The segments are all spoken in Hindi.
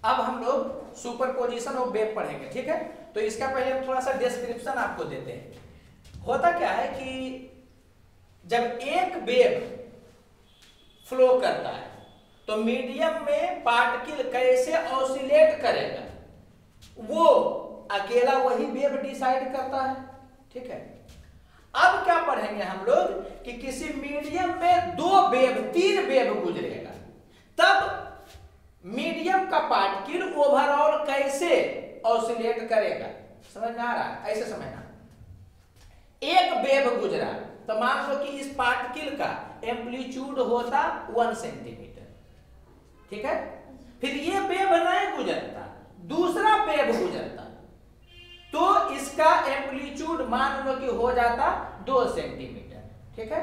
अब हम लोग सुपरपोजिशन ऑफ वेव पढ़ेंगे, ठीक है। तो इसका पहले हम थोड़ा सा डिस्क्रिप्शन आपको देते हैं। होता क्या है कि जब एक वेव फ्लो करता है तो मीडियम में पार्टिकल कैसे ऑसिलेट करेगा वो अकेला वही वेव डिसाइड करता है, ठीक है। अब क्या पढ़ेंगे हम लोग कि किसी मीडियम में तीन वेव गुजरेगा, तब मीडियम का पार्टिकल ओवरऑल कैसे ऑसिलेट करेगा। समझ में आ रहा है? ऐसे समझना, एक वेव गुजरा तो मान लो कि इस पार्टिकल का एम्पलीट्यूड होता 1 सेंटीमीटर, ठीक है। फिर ये वेव नहीं गुजरता, दूसरा वेव गुजरता तो इसका एम्पलीट्यूड मान लो कि हो जाता 2 सेंटीमीटर, ठीक है।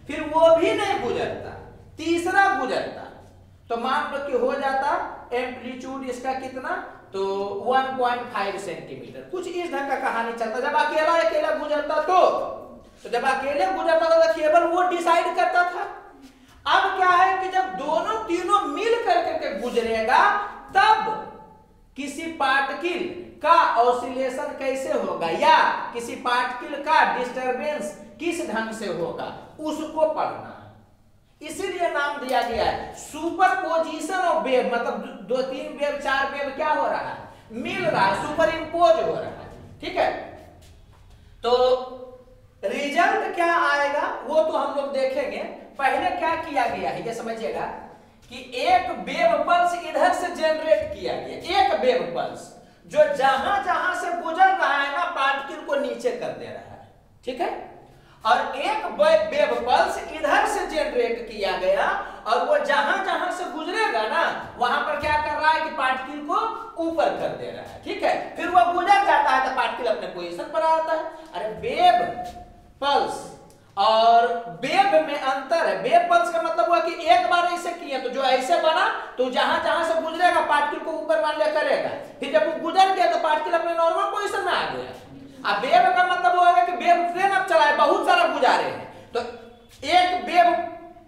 फिर वो भी नहीं गुजरता, तीसरा गुजरता तो मान लो कि हो जाता एम्पलीट्यूड इसका कितना, तो 1.5 सेंटीमीटर। कुछ इस ढंग का कहानी चलता। जब अकेला गुजरता तो जब अकेले गुजरता था तो केवल वो डिसाइड करता था। अब क्या है कि जब दोनों तीनों मिल करके गुजरेगा तब किसी पार्टिकल का ऑसिलेशन कैसे होगा या किसी पार्टिकल का डिस्टरबेंस किस ढंग से होगा उसको पढ़ना। इसीलिए नाम दिया गया है सुपरपोजिशन ऑफ वेव। मतलब 2 3 वेव 4 वेव क्या हो रहा है, मिल रहा है, सुपर इम्पोज हो रहा है, ठीक है। तो रिजल्ट क्या आएगा वो तो हम लोग देखेंगे। पहले क्या किया गया है ये समझिएगा कि एक वेव पल्स इधर से जनरेट किया गया, एक वेव पल्स जो जहां जहां से गुजर रहा है ना पार्टिकल को नीचे कर दे रहा है, ठीक है। और एक वेव पल्स इधर से जनरेट किया गया और वो जहां जहां से गुजरेगा ना वहां पर क्या कर रहा है कि पार्टिकल को ऊपर कर दे रहा है, ठीक है। फिर वो गुजर जाता है तो पार्टिकल अपने पोजीशन पर आता है। अरे वेव पल्स और वेव में अंतर है। वेव पल्स का मतलब हुआ कि एक बार ऐसे किया तो जो ऐसे बना तो जहां जहां से गुजरेगा पार्टिकल को ऊपर मान लिया करेगा, फिर जब वो गुजर गया तो पार्टिकल अपने नॉर्मल पोजीशन में आ गया। अब वेव का मतलब हुआ कि वेव ट्रेन अब चला है, बहुत सारा गुजारे हैं तो एक वेव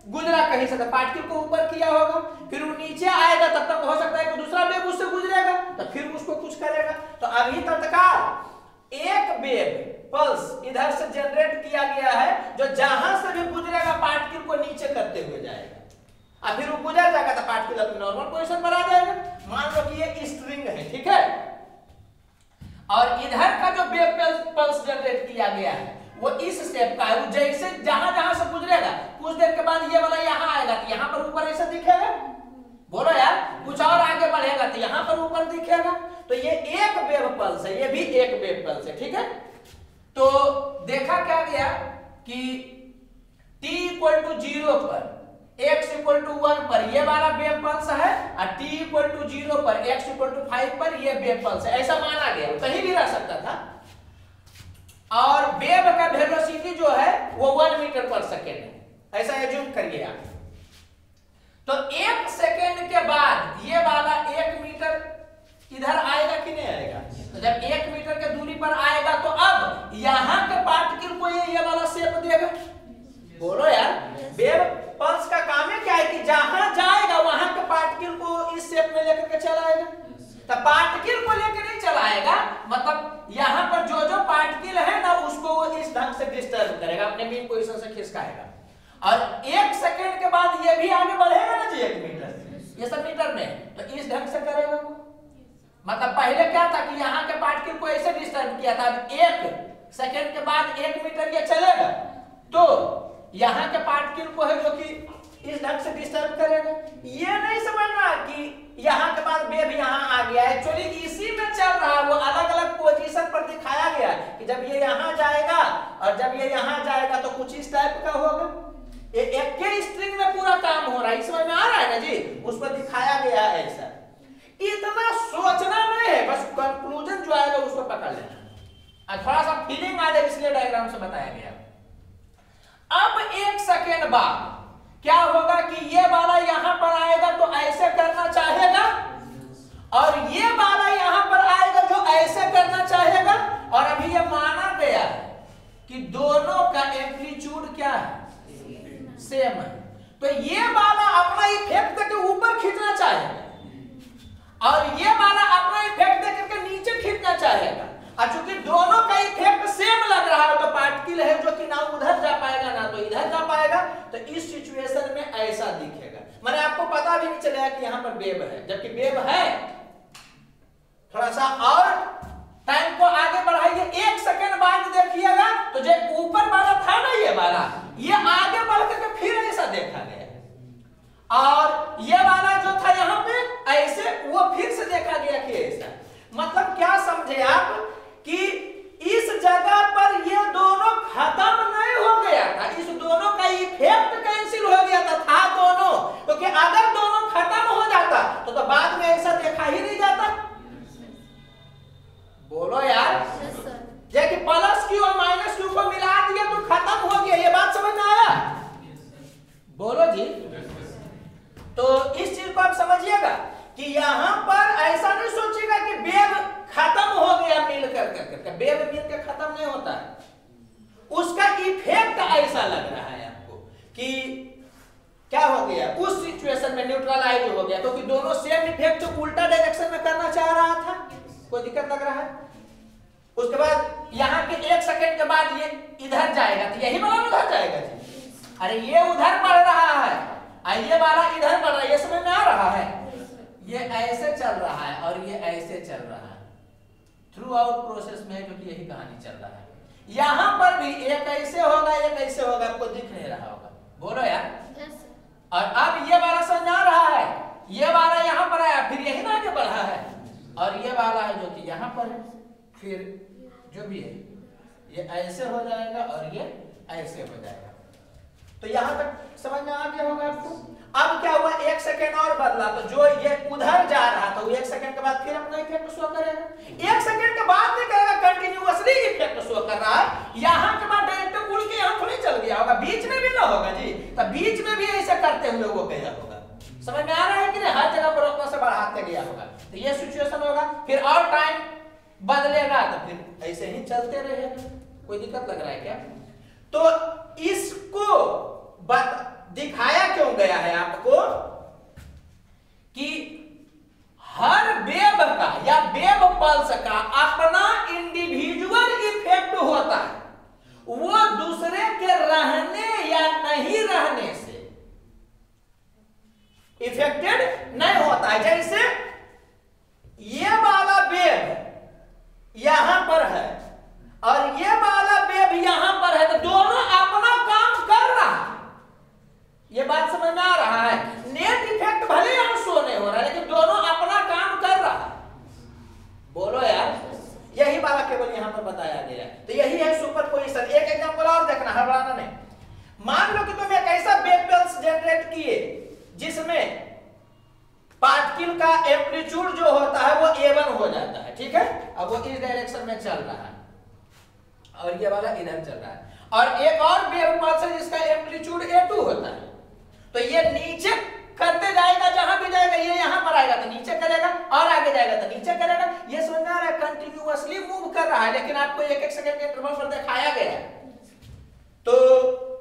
गुजरा कहीं से तो पार्टिकल को ऊपर किया होगा, फिर वो नीचे आएगा तब तक हो सकता है कि दूसरा वेव उससे गुजरेगा तो फिर उसको कुछ करेगा। तो अभी तत्काल एक वेव पल्स इधर से जनरेट किया गया है जो जहां से भी गुजरेगा पार्टिकल को नीचे करते हुए जाएगा और फिर वो गुजर जाएगा तो पार्टिकल अपने नॉर्मल पोजीशन पर आ जाएगा। मान लो कि ये स्ट्रिंग है, ठीक है, और इधर का जो वेव पल्स जनरेट किया गया है वो इस शेप का है। वो जैसे जहां जहां से गुजरेगा कुछ देर के बाद ये वाला यहां आएगा तो यहां पर ऊपर ऐसा दिखेगा, बोलो यार, कुछ और आगे बढ़ेगा तो यहां पर ऊपर दिखेगा। तो ये एक वेव पल्स है, ये भी एक वेव पल्स है, ठीक है। तो देखा क्या गया कि t = 0 पर x = 1 पर ये वाला वेव पल्स है और t = 0 पर x = 5 पर ये वेव पल्स है, ऐसा माना गया। कहीं भी रह सकता था। और वेव का वेलोसिटी जो है वो 1 मीटर पर सेकेंड है, ऐसा एज्यूम करिए आप। तो 1 सेकेंड के बाद ये वाला 1 मीटर इधर आएगा कि नहीं आएगा। तो जब 1 मीटर के दूरी पर आएगा तो अब यहां के पार्टिकल को ये वाला शेप देगा, बोलो यार। वेव पल्स का काम है क्या है कि जहां जाएगा वहां के पार्टिकल को इस शेप में लेकर के चलाएगा। तो पार्टिकल को लेकर नहीं चलाएगा, मतलब यहां पर जो जो पार्टिकल है ना उसको वो इस ढंग से डिस्टर्ब करेगा, अपने मेन पोजीशन से खिसकाएगा। और 1 सेकेंड के बाद ये भी आगे बढ़ेगा ना जी 1 मीटर, ये सब मीटर में, तो इस ढंग से करेगा वो। मतलब पहले क्या था कि यहाँ के पार्टिकल को ऐसे डिस्टर्ब किया था, 1 सेकेंड के बाद 1 मीटर ये चलेगा तो यहाँ के पार्टिकल को है जो कि इस ढंग से डिस्टर्ब करेगा। ये नहीं समझना कि यहाँ के बाद वेव यहाँ आ गया, एक्चुअली इसी में चल रहा है, वो अलग अलग पोजीशन पर दिखाया गया कि जब ये यहाँ जाएगा और जब ये यहाँ जाएगा तो कुछ इस टाइप का होगा। एक के स्ट्रिंग में पूरा काम हो रहा है, समझ में आ रहा है ना जी, उस पर दिखाया गया है ऐसा। इतना सोचना नहीं है, बस कंक्लूजन जो आएगा उसको पकड़ लेना, थोड़ा सा फीलिंग आ जाए इसलिए डायग्राम से बताया गया। अब 1 सेकेंड बाद क्या होगा कि ये वाला यहां पर आएगा तो ऐसे करना चाहेगा और ये वाला यहां पर आएगा जो ऐसे करना चाहेगा। और अभी ये माना गया है कि दोनों का एम्पलीट्यूड क्या है, सेम है। तो ये वाला अपना इफेक्ट के ऊपर खींचना चाहेगा और ये वाला अपना इफेक्ट देकर के नीचे खींचना चाहेगा, और चूंकि दोनों का इफेक्ट सेम लग रहा है तो पार्टिकल है जो कि ना उधर जा पाएगा ना तो इधर जा पाएगा, तो इस सिचुएशन में ऐसा दिखेगा। माने आपको पता भी नहीं चलेगा कि यहाँ पर वेव है, जबकि वेव है। थोड़ा सा और टाइम को आगे बढ़ाइए, 1 सेकंड बाद देखिएगा तो जो ऊपर वाला था ना ये वाला, ये आगे बढ़ करके फिर ऐसा देखा गया, और ये वाला जो था यहाँ पे ऐसे, वो फिर से देखा गया कि ऐसा। मतलब क्या समझे आप कि इस जगह पर ये दोनों खत्म नहीं हो गया था, इस दोनों का इफेक्ट कैंसिल हो गया था दोनों, क्योंकि अगर दोनों खत्म हो जाता तो बाद में ऐसा देखा ही नहीं जाता। बोलो यार, जैसे प्लस क्यू और माइनस क्यू को मिला दिया तो खत्म हो गया, ये बात समझ में आया? बोलो जी। तो इस चीज को आप समझिएगा कि यहां पर ऐसा नहीं सोचिएगा कि वेव खत्म हो गया मिल करके, वेव मिल के खत्म नहीं होता है, उसका इफेक्ट ऐसा लग रहा है आपको कि क्या हो गया, उस सिचुएशन में न्यूट्रलाइज हो गया, क्योंकि दोनों सेम इफेक्ट जो उल्टा डायरेक्शन में करना चाह रहा था। कोई दिक्कत लग रहा है? उसके बाद यहाँ के 1 सेकंड के बाद ये इधर जाएगा तो यही वाला उधर जाएगा जी। अरे ये उधर बढ़ रहा है, ये वाला इधर बढ़ रहा है, ये समझ में आ रहा है? ये ऐसे चल रहा है और ये ऐसे चल रहा है, थ्रू आउट प्रोसेस में जो कि यही कहानी चल रहा है। यहाँ पर भी एक ऐसे होगा एक ऐसे होगा, आपको दिख नहीं रहा होगा। बोलो यार। और अब ये वाला समझ आ रहा है, ये वाला यहाँ पर आया फिर यही आगे बढ़ा है, और ये वाला है जो कि यहाँ पर है, फिर जो भी है ये ऐसे हो जाएगा और ये ऐसे हो जाएगा। तो यहाँ तक समझ में आ गया होगा आपको। अब क्या हुआ, 1 सेकंड और बदला, तो जो ये उधर जा रहा था वो 1 सेकंड के बाद फिर अपना इफेक्ट शो करेगा। 1 सेकंड के बाद नहीं करेगा, कंटिन्यूअसली इफेक्ट शो कर रहा है। यहाँ के बाद डायरेक्ट उड़ के यहाँ थोड़ी चल गया होगा, बीच में भी ना होगा जी, तो बीच में भी ऐसे करते हुए वो गया होगा। समझ में आ रहा है कि नहीं? हर जगह पर उतना से बढ़ाते गया होगा, तो ये सिचुएशन होगा। फिर और टाइम बदलेगा तो फिर ऐसे ही चलते रहेगा। कोई दिक्कत लग रहा है क्या? तो इसको दिखाया क्यों गया है आपको कि हर वेव का या वेव पल्स का अपना इंडिविजुअल इफेक्ट होता है, वो दूसरे के रहने या नहीं रहने से इफेक्टेड नहीं होता है। जैसे ये वाला वेव यहां पर है और ये वाला वेव यहां पर है, तो दोनों अपना काम कर रहा है। ये बात समझ में आ रहा है? नेट इफेक्ट भले यहां शो नहीं हो रहा है, लेकिन दोनों अपना काम कर रहा है। बोलो यार, यही वाला केवल यहां पर बताया गया है। तो यही है सुपरपोजिशन। एक एग्जांपल और देखना, हड़बड़ाना नहीं। मान लो कि तुम एक ऐसा वेव पल्स जनरेट किए जिसमें पार्टिकल का एम्पलीट्यूड जो होता है वो A1 हो जाता है, ठीक है? अब वो इस डायरेक्शन में चल रहा है और ये वाला इधर चल रहा है, और एक और वेव पल्स है जिसका एम्पलीट्यूड A2 होता है। तो ये नीचे करते जाएगा, जहां भी जाएगा, ये यहां पर आएगा तो नीचे करेगा, और आगे जाएगा तो नीचे करेगा। ये समझ में आ रहा है? कंटिन्यूअसली मूव कर रहा है, लेकिन आपको 1-1 सेकंड के इंटरवल पर दिखाया गया है। तो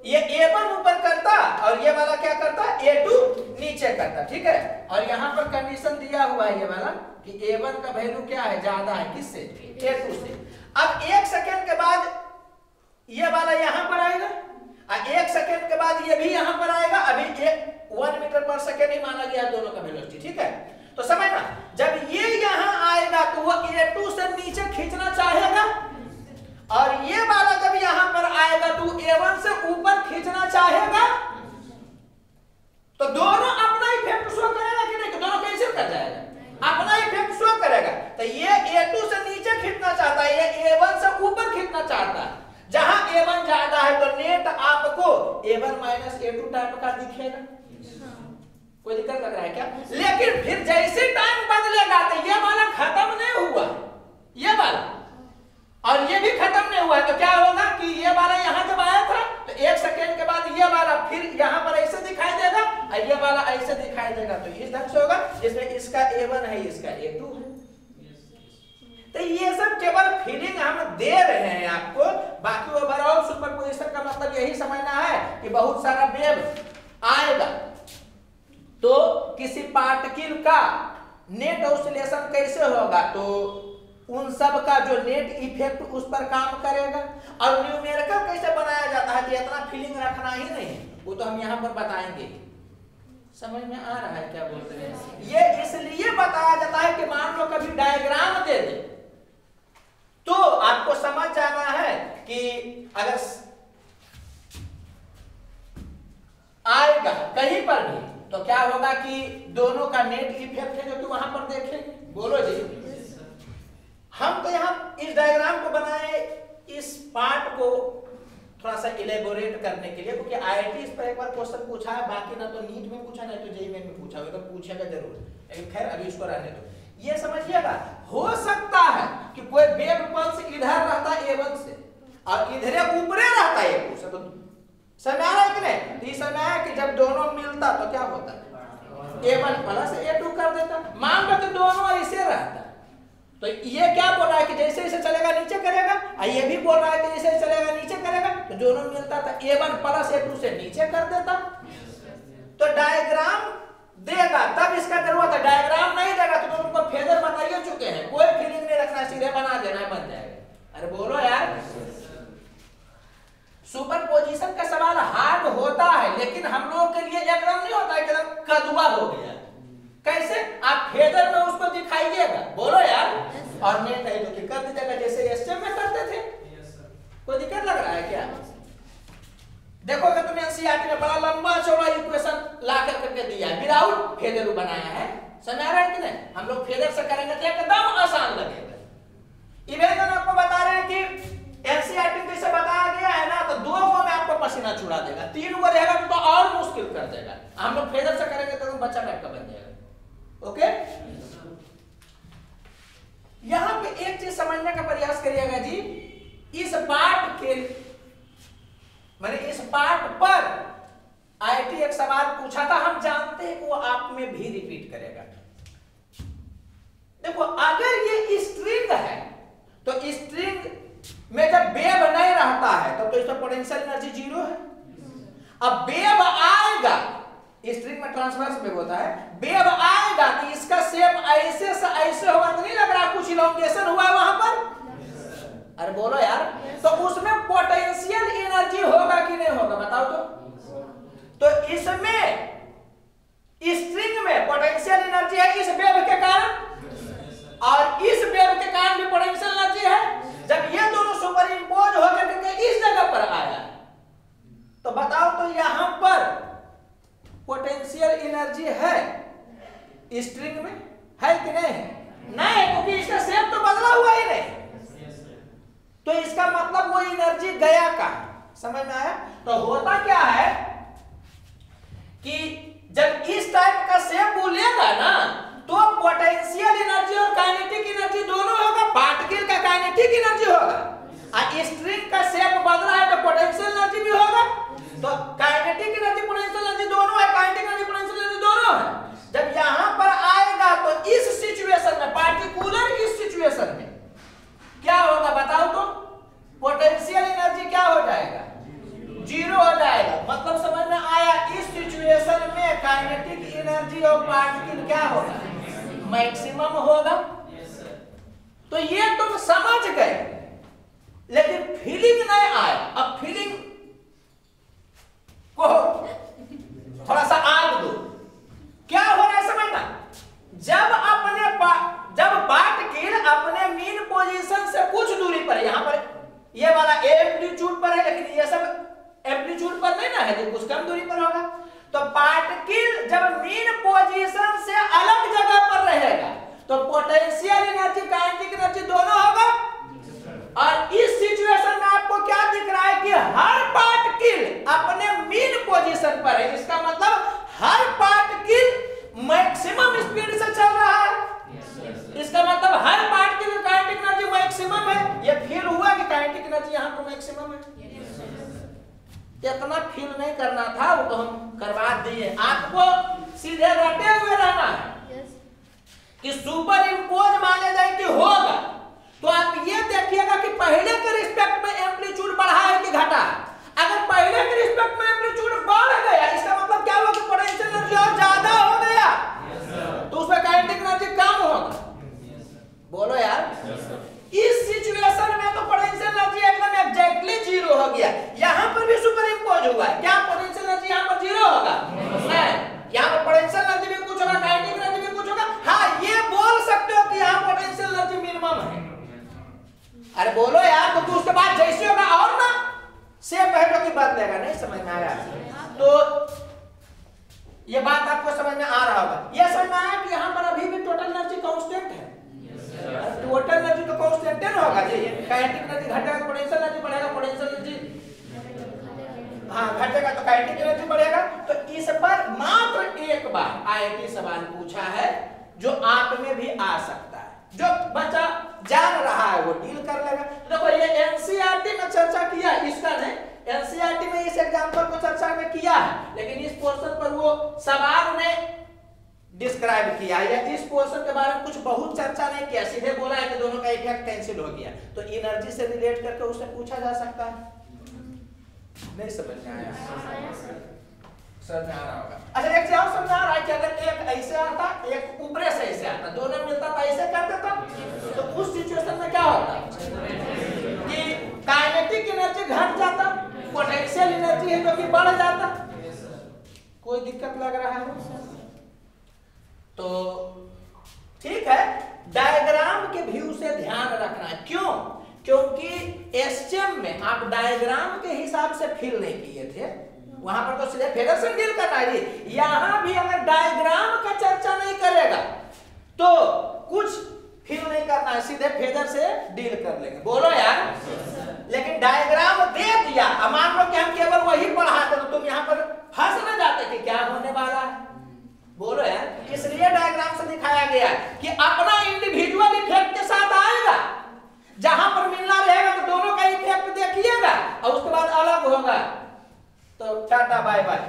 ये A1 ऊपर करता और ये वाला क्या करता, A2 नीचे करता, ठीक है? और यहाँ पर कंडीशन दिया हुआ है ये वाला कि A1 का वैल्यू क्या है, ज्यादा है किससे, A2 से। अब 1 सेकंड के बाद ये वाला यहाँ पर आएगा, और 1 सेकंड के बाद ये भी यहाँ पर आएगा। अभी 1 मीटर पर सेकंड ही माना गया दोनों का वेलोसिटी, ठीक है? तो समझना, जब ये यहाँ आएगा तो वो A2 से नीचे खींचना चाहेगा, और ये वाला जब यहां पर आएगा तो A1 से ऊपर खींचना चाहेगा। तो दोनों अपना इफेक्ट शो करेगा कि नहीं? दोनों कैंसिल कर जाएगा, अपना इफेक्ट शो करेगा। तो ये A2 से नीचे खींचना चाहता है, ये A1 से ऊपर खींचना चाहता है। जहां A1 ज्यादा है तो नेट आपको A1 माइनस A2 टाइप का दिखेगा। कोई दिक्कत लग रहा है क्या? लेकिन फिर जैसे टाइम बदलेगा तो ये वाला खत्म नहीं हुआ, ये वाला और ये भी खत्म नहीं हुआ है। तो क्या होगा कि ये वाला यहाँ जब आया था तो 1 सेकंड के बाद ये वाला फिर यहाँ पर ऐसे दिखाई देगा और ये वाला ऐसे दिखाई देगा। तो इस ढंग से होगा, जिसमें इसका A1 है, इसका A2 है। तो ये सब केवल फीलिंग हम दे रहे हैं आपको, बाकी ओवरऑल सुपरपोजिशन का मतलब यही समझना है कि बहुत सारा वेव आएगा तो किसी पार्टिकल का नेट ऑसिलेशन कैसे होगा, तो उन सब का जो नेट इफेक्ट उस पर काम करेगा। और न्यूमेरिकल कैसे बनाया जाता है कि इतना फीलिंग रखना ही नहीं है, वो तो हम यहाँ पर बताएंगे। समझ में आ रहा है क्या बोलते हैं? ये इसलिए बताया जाता है कि मान लो कभी डायग्राम दे दे तो आपको समझ जाना है कि अगर आएगा कहीं पर भी तो क्या होगा कि दोनों का नेट इफेक्ट है जो कि वहां पर देखेंगे। बोलो जी। हम तो यहाँ इस डायग्राम को बनाए इस पार्ट को थोड़ा सा इलेबोरेट करने के लिए, क्योंकि आईआईटी इस पर एक बार क्वेश्चन पूछा है, बाकी ना तो नीट में पूछा ना तो जेईई में पूछा होगा, तो पूछेगा जरूर, लेकिन खैर अभी इसको रहने दो। ये समझिएगा, हो सकता है कि कोई वेव पल्स इधर रहता है A1 से और इधर ऊपरे रहता है A2 से, तो समझ आ रहा है कि नहीं? तो ये समझ आया कि जब दोनों मिलता तो क्या होता है, A1 प्लस A2 कर देता। मान लो कि दोनों ऐसे रहता, तो ये क्या बोल रहा है कि जैसे जैसे चलेगा नीचे करेगा, और ये भी बोल रहा है कि जैसे चलेगा नीचे करेगा, तो दोनों मिलता था A1 प्लस A2 से नीचे कर देता। तो डायग्राम देगा तब इसका जरूरत है, डायग्राम नहीं देगा तो तुमको फेजर बता ही चुके हैं, कोई फीलिंग नहीं रखना, सीधे बना देना है, बन जाएगा। अरे बोलो यार। सुपरपोजिशन का सवाल हार्ड होता है, लेकिन हम लोगों के लिए एकदम नहीं होता है, एकदम कदुआ हो गया। कैसे? आप फेजर में उसको दिखाइएगा, बोलो यार। और नेट है तो कर दीजिएगा जैसे एसएम में करते थे। कोई दिक्कत लग रहा है क्या? देखो अगर तुमने एनसीईआरटी में बड़ा लंबा चौड़ा इक्वेशन ला करके दिया है, विदाउट फेजर बनाया है, समझ आ रहा है कि नहीं? हम लोग फेजर से करेंगे तो एकदम आसान लगेगा। इवेंट आपको बता रहे हैं कि एनसीईआरटी में जैसे बताया गया है ना, तो 2 को में आपको पसीना छुड़ा देगा, 3 को रहेगा तो और मुश्किल कर देगा। हम लोग फेजर से करेंगे तो बच्चा टाइप का बन जाएगा। ओके, यहां पे एक चीज समझने का प्रयास करिएगा जी। इस पार्ट के मैंने इस पार्ट पर आईआईटी एक सवाल पूछा था, हम जानते हैं कि वो आप में भी रिपीट करेगा। देखो अगर ये स्ट्रिंग है तो स्ट्रिंग में जब वेव नहीं रहता है तब तो इसका पोटेंशियल एनर्जी 0 है। अब वेव आएगा, स्ट्रिंग में ट्रांसवर्स वेव होता है, वेव आएगा तो इसका शेप ऐसे से ऐसे होगा, तो नहीं लग रहा कुछ इलॉन्गेशन हुआ है वहां पर? अरे बोलो यार। तो उसमें पोटेंशियल एनर्जी होगा कि नहीं होगा, बताओ तो इसमें स्ट्रिंग में पोटेंशियल एनर्जी है इस वेव के कारण, और इस वेव के कारण भी पोटेंशियल एनर्जी है। जब ये दोनों सुपर इंपोज होकर के इस जगह पर आया तो बताओ तो यहां पर पोटेंशियल एनर्जी है स्ट्रिंग में, है कि नहीं? नहीं है, क्योंकि इसका शेप तो बदला हुआ ही नहीं, तो इसका मतलब वो एनर्जी गया का। समझ में आया? तो होता क्या है कि जब इस टाइप का शेप बोलेगा ना तो पोटेंशियल एनर्जी और काइनेटिक एनर्जी दोनों होगा, पार्टिकल का काइनेटिक एनर्जी होगा, और स्ट्रिंग का शेप बदला है तो पोटेंशियल एनर्जी भी होगा। तो काइनेटिक एनर्जी पोटेंशियल एनर्जी दोनों है, काइनेटिक एनर्जी पोटेंशियल एनर्जी दोनों है। जब यहां पर आएगा तो इस सिचुएशन में, पार्टिकुलर इस सिचुएशन में क्या होगा बताओ तो? पोटेंशियल एनर्जी क्या हो जाएगा? 0 हो जाएगा। मतलब समझ में आया? इस सिचुएशन में काइनेटिक एनर्जी और पार्टिकल क्या होगा? मैक्सिमम होगा। तो ये तुम समझ गए, लेकिन फीलिंग नहीं आया। अब फीलिंग को थोड़ा सा आग दो, क्या हो रहा है समझना? जब पार्टिकल अपने मीन पोजीशन से कुछ दूरी पर है, यहां पर ये वाला एम्पलीट्यूड पर है, लेकिन ये सब एम्पलीट्यूड पर नहीं ना है, जो कुछ कम दूरी पर होगा। तो पार्टिकल जब मीन पोजीशन से अलग जगह पर रहेगा तो पोटेंशियल एनर्जी काइनेटिक एनर्जी दोनों होगा। और इस सिचुएशन में आपको क्या दिख रहा है कि हर पार्टिकल अपने मीन पोजीशन पर है। इसका मतलब हर पार्टिकल मैक्सिमम स्पीड से चल रहा है। इसका मतलब हर पार्टिकल का काइनेटिक एनर्जी मैक्सिमम है। ये फील हुआ कि काइनेटिक एनर्जी यहां पर मैक्सिमम है। इतना फील नहीं करना था, वो तो हम करवा दिए। आपको सीधे रटे हुए रहना है कि सुपर इंपोज माने जाए कि होगा, तो आप ये देखिएगा कि पहले के रिस्पेक्ट में एम्पलीट्यूड बढ़ा है कि घटा। अगर पहले के रिस्पेक्ट में एम्पलीट्यूड बढ़ गया, इसका मतलब क्या हुआ कि पोटेंशियल एनर्जी और ज्यादा हो गया, तो उसमें काइनेटिक एनर्जी बार आईआईटी सवाल पूछा है जो आप में भी आ सकता है, जो बच्चा जान रहा है वो डील कर लेगा। देखो ये एनसीईआरटी में चर्चा किया, इसका नहीं, एनसीईआरटी में इस एग्जांपल को चर्चा में किया है, लेकिन इस पोर्शन पर वो सवाल ने डिस्क्राइब किया या इस पोर्शन के बारे में कुछ बहुत चर्चा नहीं किया, सीधे बोला है कि दोनों का इफेक्ट कैंसिल हो गया। तो एनर्जी से रिलेट करके उससे पूछा जा सकता है। नहीं समझ में आया? समझ में आ रहा होगा। अच्छा एक जाओ समझ आ रहा है कि अगर एक ऐसे आता एक ऊपर से ऐसे आता, दोनों मिलता तो ऐसे कर देता, तो उस सिचुएशन में क्या होता कि काइनेटिक एनर्जी घट जाता, पोटेंशियल एनर्जी है जो कि बढ़ जाता। कोई दिक्कत लग रहा है? तो ठीक है, डायग्राम के व्यू से ध्यान रखना है। क्यों? क्योंकि एसएम में आप डायग्राम के हिसाब से फिल नहीं किए थे, वहां पर तो सीधे फेजर से डील करना है। यहां भी अगर डायग्राम का चर्चा नहीं करेगा तो कुछ फिल नहीं करना है, सीधे फेजर से डील कर लेंगे। बोलो यार। लेकिन डायग्राम दे दिया, अब मान लो कि हम केवल वही पढ़ाते तो तुम यहां पर फंस न जाते कि क्या होने वाला है। बोलो यार, इसलिए डायग्राम से दिखाया गया कि अपना इंडिविजुअल इफेक्ट के साथ आएगा, जहां पर मिलना रहेगा तो दोनों का इफेक्ट देखिएगा और उसके बाद अलग होगा। तो टाटा बाय बाय।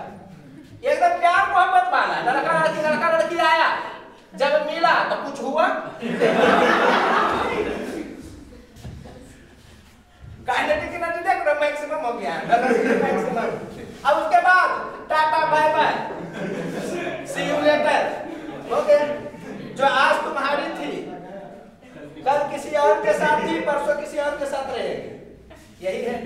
एकदम प्यार मोहब्बत वाला लड़का लड़की आया, जब मिला तो कुछ हुआ काइनेटिक एनर्जी देख रहे मैक्सिमम हो गया, मैक्सिमम। अब उसके बाद tata bye bye, see you later. Okay, जो आज तुम्हारी थी कल किसी और के साथ थी, परसों किसी और के साथ रहेगी, यही है।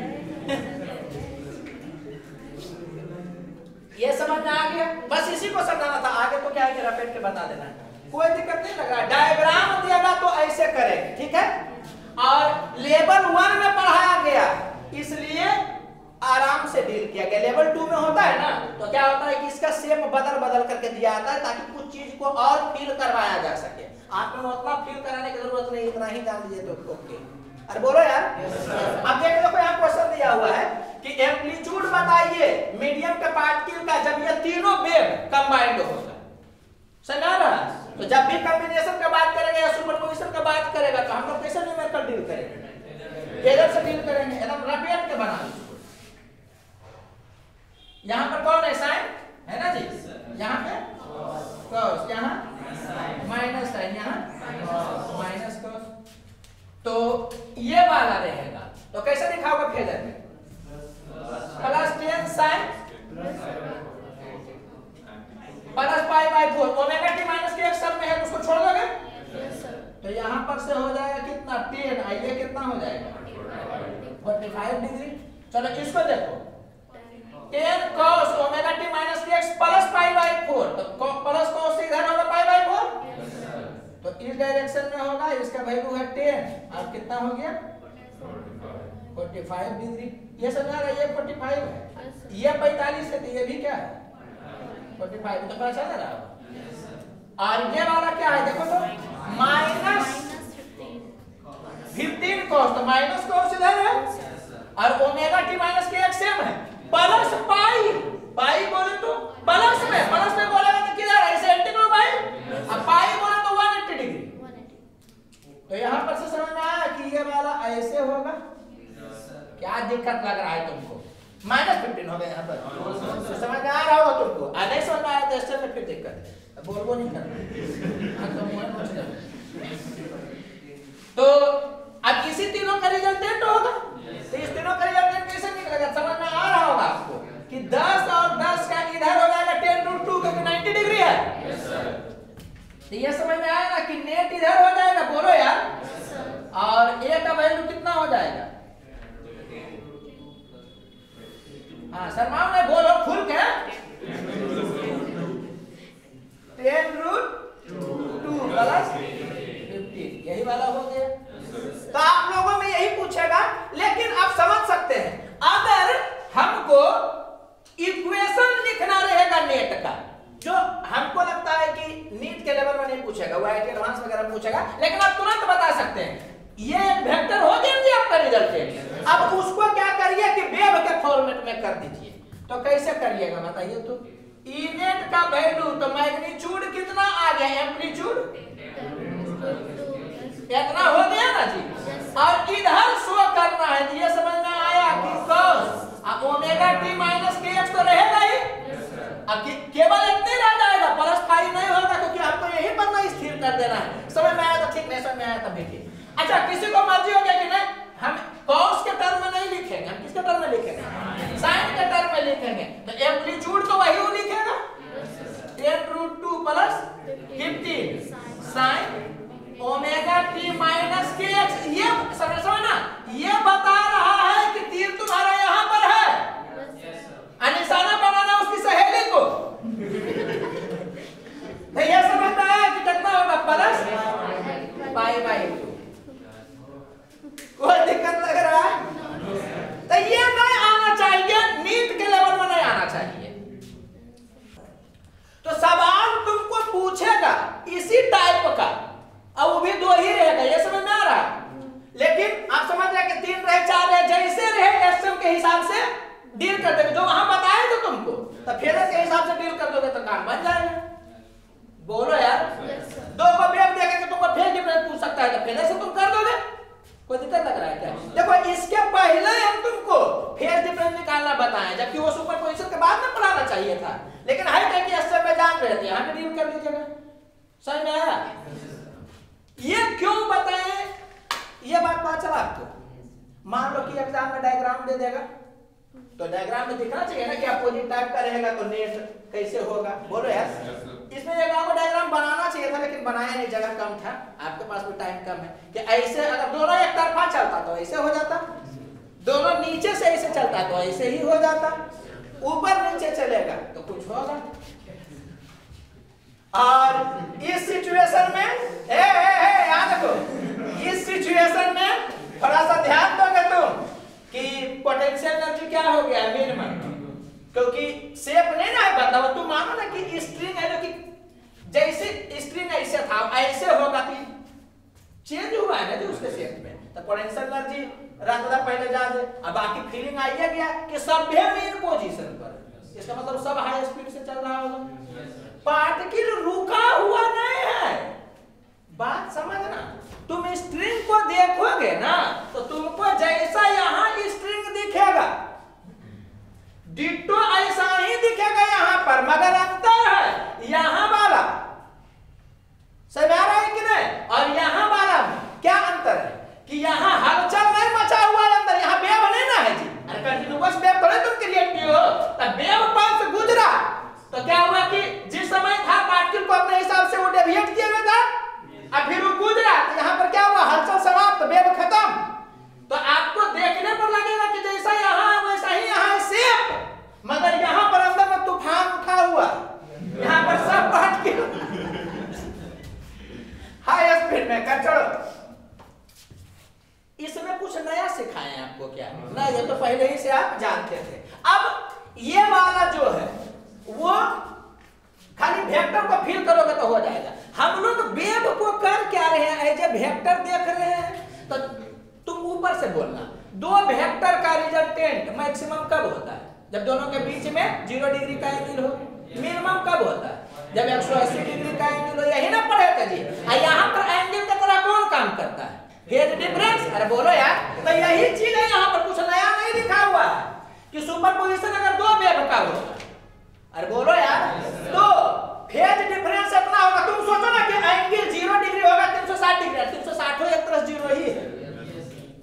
ये समझ में आ गया? बस इसी को समझाना था, आगे तो क्या है कि रपेट के बता देना, कोई दिक्कत नहीं लग रहा। डायग्राम दिएगा तो ऐसे करेंगे, ठीक है। और लेवल 1 में पढ़ाया गया इसलिए आराम से डील किया गया। लेवल 2 में होता है ना, तो क्या होता है कि इसका शेप बदल बदल करके दिया जाता है ताकि कुछ चीज को और फील करवाया जा सके। आपको उतना फील कराने की जरूरत नहीं, इतना ही जान लीजिए तो ओके। अरे बोलो यार। अब देख लो, यहाँ क्वेश्चन दिया हुआ है कि एम्पलीट्यूड बताइए मीडियम के पार्टिकल का जब ये तीनों वेव कंबाइंड होगा। समझा रहा? तो जब भी कॉम्बिनेशन का बात करेंगे या सुपरपोजिशन का बात करेगा तो हम लोग कैसे न्यूमेरिकल डील करेंगे? फेजर से डील करेंगे, एकदम रपेट के बना। यहाँ पर कौन है? साइन है ना जी। यहाँ पे कॉस, यहाँ माइनस साइन, यहाँ माइनस कॉस। तो ये वाला रहेगा, तो कैसे दिखाओगे फेजर में? Plus 10 sine plus pi by 4, omega t minus के एक सब में है, उसको छोड़ दोगे तो यहाँ पर से हो जाएगा कितना? 10, आइए कितना हो जाएगा? 45 डिग्री। चलो इसको देखो, 10 cos ओमेगा टी माइनस के एक्स प्लस पाई बाय 4, तो प्लस cos से इधर होगा पाई बाय 4, तो इस डायरेक्शन में होगा। इसका वैल्यू है 10 और कितना हो गया? 45 डिग्री। ये समझा रहा है? ये 45 है, ये 45 है, तो ये भी क्या है? 45। तो पता चल रहा है। और ये वाला क्या है देखो तो, माइनस 15 cos, तो माइनस cos इधर है और ओमेगा टी माइनस के एक्स सेम है, प्लस पाई। पाई बोले तो प्लस में बोलेगा तो किधर है? इसे इंटीग्रल पाई, अब पाई बोले तो 180 डिग्री। तो यहां पर से समझ में आया कि ये वाला ऐसे होगा। क्या दिक्कत लग रहा है तुमको? -15 हो गया यहाँ पर, समझ में आ रहा होगा तुमको। नहीं समझ में आया तो इससे में फिर दिक्कत है, बोलबो नहीं करना। तो अब इसी तीनों का रिजल्टेंट होगा, तो इस तीनों का रिजल्टेंट कैसे निकलेगा? समझ में आ रहा होगा आपको कि 10 और 10 का इधर हो जाएगा 10√2 क्योंकि 90 डिग्री है। तो ये समझ में आया ना कि नेट इधर हो जाएगा। बोलो यार। और ए का वैल्यू कितना हो जाएगा? हाँ शर्माओ नहीं, बोलो खुल के। 10√2 प्लस 15, यही वाला हो गया। तो आप लोगों में यही पूछेगा, लेकिन आप समझ सकते हैं अगर हमको इक्वेशन लिखना रहेगा नेट का, जो हमको लगता है कि नीट के लेवल में नहीं पूछेगा, वो आईटी एडवांस वगैरह पूछेगा, लेकिन आप तुरंत बता सकते हैं ये एक वेक्टर हो जाएंगे आपका रिजल्ट। अब उसको क्या करिए कि वेव के फॉर्मेट में कर दीजिए। तो कैसे करिएगा बताइए? तो ई नेट का वैल्यू, तो मैग्नीट्यूड कितना आ गया, एम्पलीट्यूड इतना हो गया ना जी। और इधर शो करना है, ये समझ में आया कि cos अब ओमेगा टी माइनस के एक्स तो रहेगा ही, अब केवल इतने रह जाएगा, प्लस फाई नहीं होगा, क्योंकि हमको यही पर ना स्थिर कर देना है। समझ में आया तो ठीक, नहीं समझ में आया तब भी ठीक। अच्छा, किसी को मर्जी हो गया कि नहीं हम cos के टर्म में नहीं लिखेंगे, हम किसके टर्म में लिखेंगे, साइन के टर्म में लिखेंगे। तो एम्पलीट्यूड तो वही लिखेगा 10√2 plus 15 sine omega t minus के एक्स। ये समझो ना, ये बता रहा है कि तीर तुम्हारा यहां पर है, निशाना बनाना उसकी सहेली को। तो ये समझ में आया कि कितना होगा, प्लस पाई बाई 2। कोई दिक्कत लग रहा है? तो ये नहीं आना चाहिए, नीट के लेवल में नहीं आना चाहिए। तो सवाल तुमको पूछेगा इसी टाइप का, अब वो भी दो ही रहेगा, ये समझ में आ रहा है। लेकिन आप समझ रहे कि 3 रहे 4 रहे, जैसे रहे एसएम के हिसाब से डील कर देंगे, जो वहां बताए थे तुमको, तो फेजर के हिसाब से डील कर दोगे तो काम बन जाएगा। बोलो यार, दो को वेव देके तुमको फेज डिफरेंस पूछ सकता है, तो फेजर से तुम कर दोगे, कोई दिक्कत लग रहा है क्या? देखो, इसके पहले हम तुमको फेज डिफरेंस निकालना बताएं, जबकि वो सुपरपोजिशन के बाद में पढ़ाना चाहिए था, लेकिन है कि एसएम में जान रहे थे, यहां पे डील कर लीजिएगा। समझ में आया? ये क्यों बताएं, ये बात पता चला आपको? मान लो कि एग्जाम में डायग्राम दे देगा, तो डायग्राम में दिखना चाहिए ना कि अपोजिट टाइप का रहेगा, तो नेट कैसे होगा। बोलो यार, इसमें एक आपको डायग्राम बनाना चाहिए था, लेकिन बनाया नहीं, जगह कम था, आपके पास भी टाइम कम है। कि ऐसे अगर दोनों एक तरफा चलता तो ऐसे हो जाता, दोनों नीचे से ऐसे चलता तो ऐसे ही हो जाता, ऊपर नीचे चलेगा तो कुछ होगा। और इस सिचुएशन में याद रखो, इस सिचुएशन में थोड़ा सा ध्यान दोगे तुम कि पोटेंशियल एनर्जी क्या हो गया, मिनिमम, क्योंकि शेप नहीं ना है बदला। तुम मानो ना कि स्ट्रिंग है ना, कि जैसे स्ट्रिंग ऐसे था ऐसे होगा, कि चेंज हुआ है ना जो उसके शेप में, तो पोटेंशियल एनर्जी रखना पहले जा दे। अब बाकी फीलिंग आई है क्या कि सब मेन पोजीशन पर, इसका मतलब सब हाई स्पीड से चल रहा होगा, पार्टिकल रुका हुआ नहीं है। बात समझना, तुम स्ट्रिंग को देखोगे ना तो तुमको जैसा यहां स्ट्रिंग दिखेगा, डिट्टो ऐसा ही दिखेगा यहां पर, मगर अंतर है यहां वाला, समझ आ रहा है कि नहीं? और यहां वाला में क्या अंतर है कि यहां हलचल नहीं मचा हुआ है अंदर, यहां वेव नहीं ना है जी। अरे कंटीन्यूअस वेव थोड़े तुम क्रिएट किए हो, तब वेव पास से गुजरा तो क्या हुआ कि जिस समय था पार्टिकल को अपने हिसाब से वो डेविएट किया गया था, अब फिर वो गुजरा तो यहाँ पर क्या हुआ, हलचल समाप्त, वेव खत्म। तो आपको देखने पर लगेगा कि जैसा यहाँ वैसा ही यहाँ शेप, मगर यहाँ पर अंदर में तूफान उठा हुआ, यहाँ पर सब पार्टिकल हाई स्पीड में कर छोड़ो। इसमें कुछ नया सिखाए हैं आपको क्या? नहीं, ये तो पहले ही से आप जानते थे। अब ये वाला जो है वो खाली वेक्टर को फील करोगे तो हो जाएगा। हम लोग वेव को कर क्या रहे हैं, एज ए वेक्टर देख रहे हैं, तो तुम ऊपर से बोलना, दो वेक्टर का रिजल्टेंट मैक्सिमम कब होता है? जब दोनों के बीच में 0 डिग्री का एंगल हो। मिनिमम कब होता है? जब 180 डिग्री का एंगल हो। यही ना पढ़े थे जी। यहाँ पर एंगल की तरह कौन काम करता है? Phase difference. अरे बोलो यार, तो यही चीज है, यहाँ पर कुछ नया नहीं लिखा हुआ है कि सुपरपोजिशन अगर दो वेव का होगा। अरे बोलो यार, तो फेज डिफरेंस इतना होगा। तुम सोचो ना कि एंगल 0 डिग्री होगा, 360 डिग्री, 360 हो एक तरफ 0 ही है,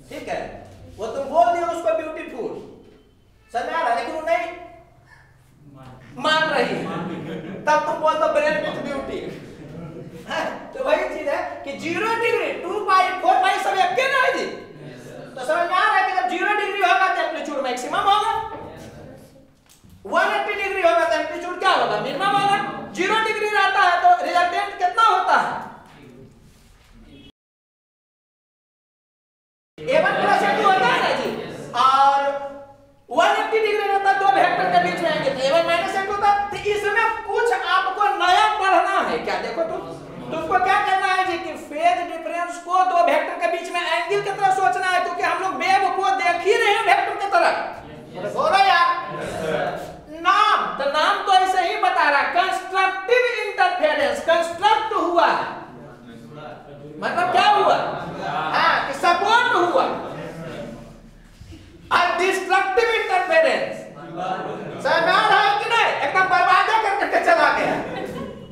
ठीक है? वो तुम बोल दिए उसको ब्यूटीफुल, समझ आ रहा है, लेकिन वो नहीं मान रही है, तब तुम बोल दो ब्रेन विथ ब्यूटी। तो वही चीज है कि 0 डिग्री 2 पाई 4 पाई सब एक के ना है जी। तो समझ में आ रहा है कि जब 0 डिग्री होगा तो एम्पलीट्यूड मैक्सिमम होगा, 180 डिग्री होगा तो एम्पलीट्यूड क्या होगा? मिनिमम होगा। 0 डिग्री रहता है तो रिजल्टेंट कितना होता है? A1 प्लस A2 होता है ना जी। और 180 डिग्री रहता है, दो वेक्टर के बीच में आएंगे तो A1 माइनस A2 होता है। तो इसमें कुछ आपको नया पढ़ना है क्या? देखो तुमको क्या करना है जी कि फेज डिफरेंस को दो वेक्टर के बीच में एंगल की तरह सोचना है, क्योंकि हम लोग वेव को देख ही रहे हैं वेक्टर की तरह। बोलो यार, नाम तो ऐसे ही बता मतलब क्या हुआ? हाँ, कि सपोर्ट हुआ। डिस्ट्रक्टिव इंटरफेरेंस समझ आ रहा है कि नहीं? एकदम बर्बाद करके चला गया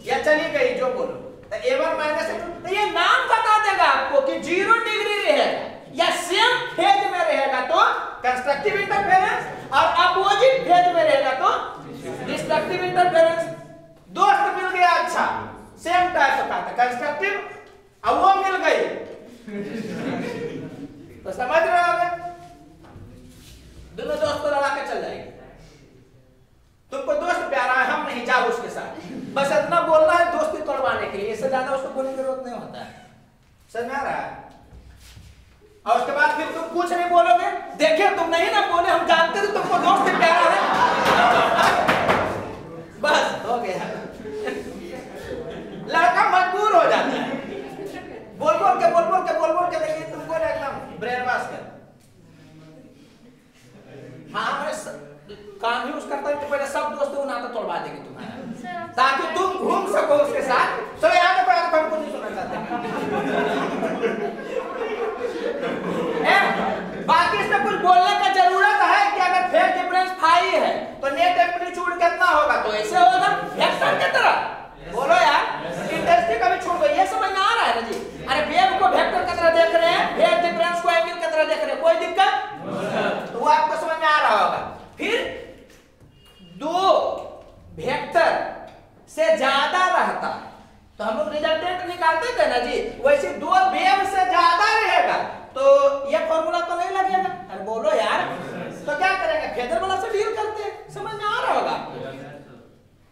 या चली गई, जो बोलो। तो A1 माइनस A2, तो ये नाम बता देगा आपको कि 0 डिग्री रहेगा या सेम फेज में रहेगा तो कंस्ट्रक्टिव इंटरफेरेंस, और अपोजिट फेज में रहेगा तो डिस्ट्रक्टिव इंटरफेरेंस। दोस्त मिल गया, अच्छा, सेम टाइप का था कंस्ट्रक्टिव, अब वो मिल गई तो समझ रहे हो, दोनों दोस्त को लड़ा के चल जाएंगे। तुमको दोस्त प्यारा है, हम नहीं, जाओ उसके साथ, बस इतना बोलना है दोस्ती तोड़वाने के लिए, इससे ज्यादा उसको बोलने की जरूरत नहीं होता है। समझ में आ रहा है? और उसके बाद फिर तुम कुछ नहीं बोलोगे, देखिए तुम नहीं ना बोले, हम जानते थे तुमको दोस्त प्यारा है, बस हो गया। लड़का मजबूर हो जाता है, बोल बोल के देखिए तुमको एकदम ब्रेन वॉश कर। हाँ, हमारे काम ही उस करता है कि पहले सब दोस्तों नाता तोड़वा देंगे तुम्हारा, ताकि तुम घूम सको उसके साथ। चलो यहाँ पे हमको नहीं सुनना चाहते बाकी इसमें कुछ बोलने का जरूरत है कि अगर फेज डिफरेंस फाई है तो नेट एम्पलीट्यूड कितना होगा? तो ऐसे होगा वेक्टर की तरह। बोलो यार, इंटेंसिटी कभी छोड़ दो, ये समझ में आ रहा है ना जी? अरे वेव को वेक्टर की तरह देख रहे हैं, फेज डिफरेंस को एंगल की तरह देख रहे हैं, कोई दिक्कत? तो वो आपको समझ में आ रहा होगा। फिर दो वेक्टर से ज्यादा रहता है तो हम लोग रिजल्टेंट निकालते थे ना जी, वैसे दो वेव से ज्यादा रहेगा तो ये फॉर्मूला तो नहीं लगेगा। अरे बोलो यार, तो क्या करेंगे? फेजर वाला से डील करते हैं, समझ में आ रहा होगा।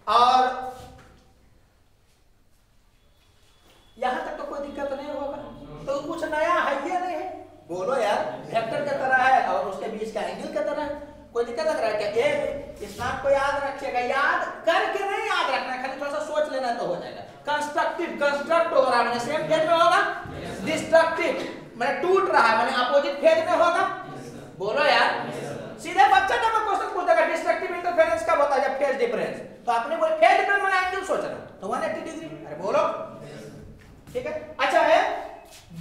और यहां तक तो कोई दिक्कत नहीं होगा, तो कुछ नया है ये नहीं है। बोलो यार, वेक्टर की तरह है और उसके बीच का एंगल की तरह है, कोई दिक्कत लग रहा है क्या? इस नाम को याद रखिएगा, याद करके नहीं याद रखना, खाली थोड़ा सा सोच लेना तो हो जाएगा। कंस्ट्रक्टिव, कंस्ट्रक्ट हो रहा है, सेम फेज में होगा। डिस्ट्रक्टिव मैंने टूट रहा है, मैंने अपोजिट फेज में होगा। बोलो यार, सीधे बच्चा जब क्वेश्चन पूछेगा डिस्ट्रक्टिव इंटरफेरेंस कब होता है? जब फेज डिफरेंस, तो आपने बोले फेज डिफरेंस मैंने एंगल सोच रहा तो 180 डिग्री। अरे बोलो, ठीक है, अच्छा है,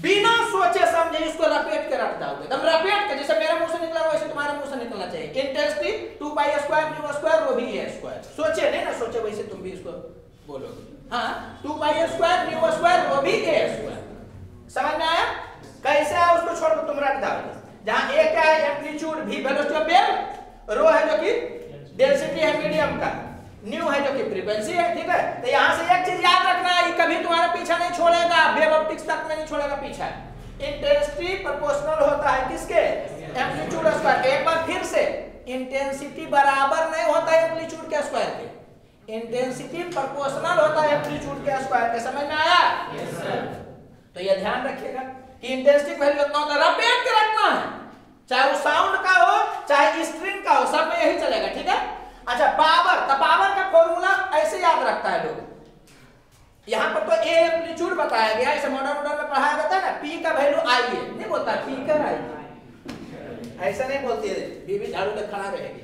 बिना सोचे समझे इसको रपेट के रख जाओगे, एकदम रपेट के, जैसे मेरे मुंह से निकला वैसे तुम्हारे मुंह से निकलना चाहिए। Intensity 2 pi square nu square rho भी ए स्क्वायर, सोचे नहीं ना, सोचे वैसे तुम भी इसको बोलोगे। हाँ, 2 pi square nu square rho भी ए स्क्वायर, समझ में आया? कैसे है उसको छोड़ के तुम रख जाओगे। जहां ए क्या है? एम्पलीट्यूड, भी वेलोसिटी ऑफ वेव, रो है जो कि डेंसिटी है मीडियम का, न्यू है जो कि फ्रीक्वेंसी है, ठीक है? तो यहां से एक चीज याद रखना है, कभी तुम्हारा पीछा नहीं छोड़ेगा, वेव ऑप्टिक्स तक में नहीं छोड़ेगा पीछा। इंटेंसिटी प्रोपोर्शनल होता है किसके? Amplitude square. एक बार फिर से, इंटेंसिटी बराबर नहीं होता है एम्पलीट्यूड के स्क्वायर के, इंटेंसिटी प्रोपोर्शनल होता है एम्पलीट्यूड के स्क्वायर के। समझ में आया? Yes sir. तो ये ध्यान रखिएगा कि इंटेंसिटी को वैल्यू कितना होता है, रपेट के रखना है, चाहे वो साउंड का हो चाहे स्ट्रिंग का हो, सब में यही चलेगा, ठीक है? अच्छा, पावर, तो पावर का फॉर्मूला ऐसे याद रखता है लोग। यहाँ पर तो ए एम्पलीट्यूड बताया गया, इसे मॉडर्न में पढ़ाया जाता है ना, पी का वैल्यू आई है, नहीं बोलता पी कर आई, ऐसा नहीं बोलती है, बीबी झाड़ू पे खड़ा रहेगी,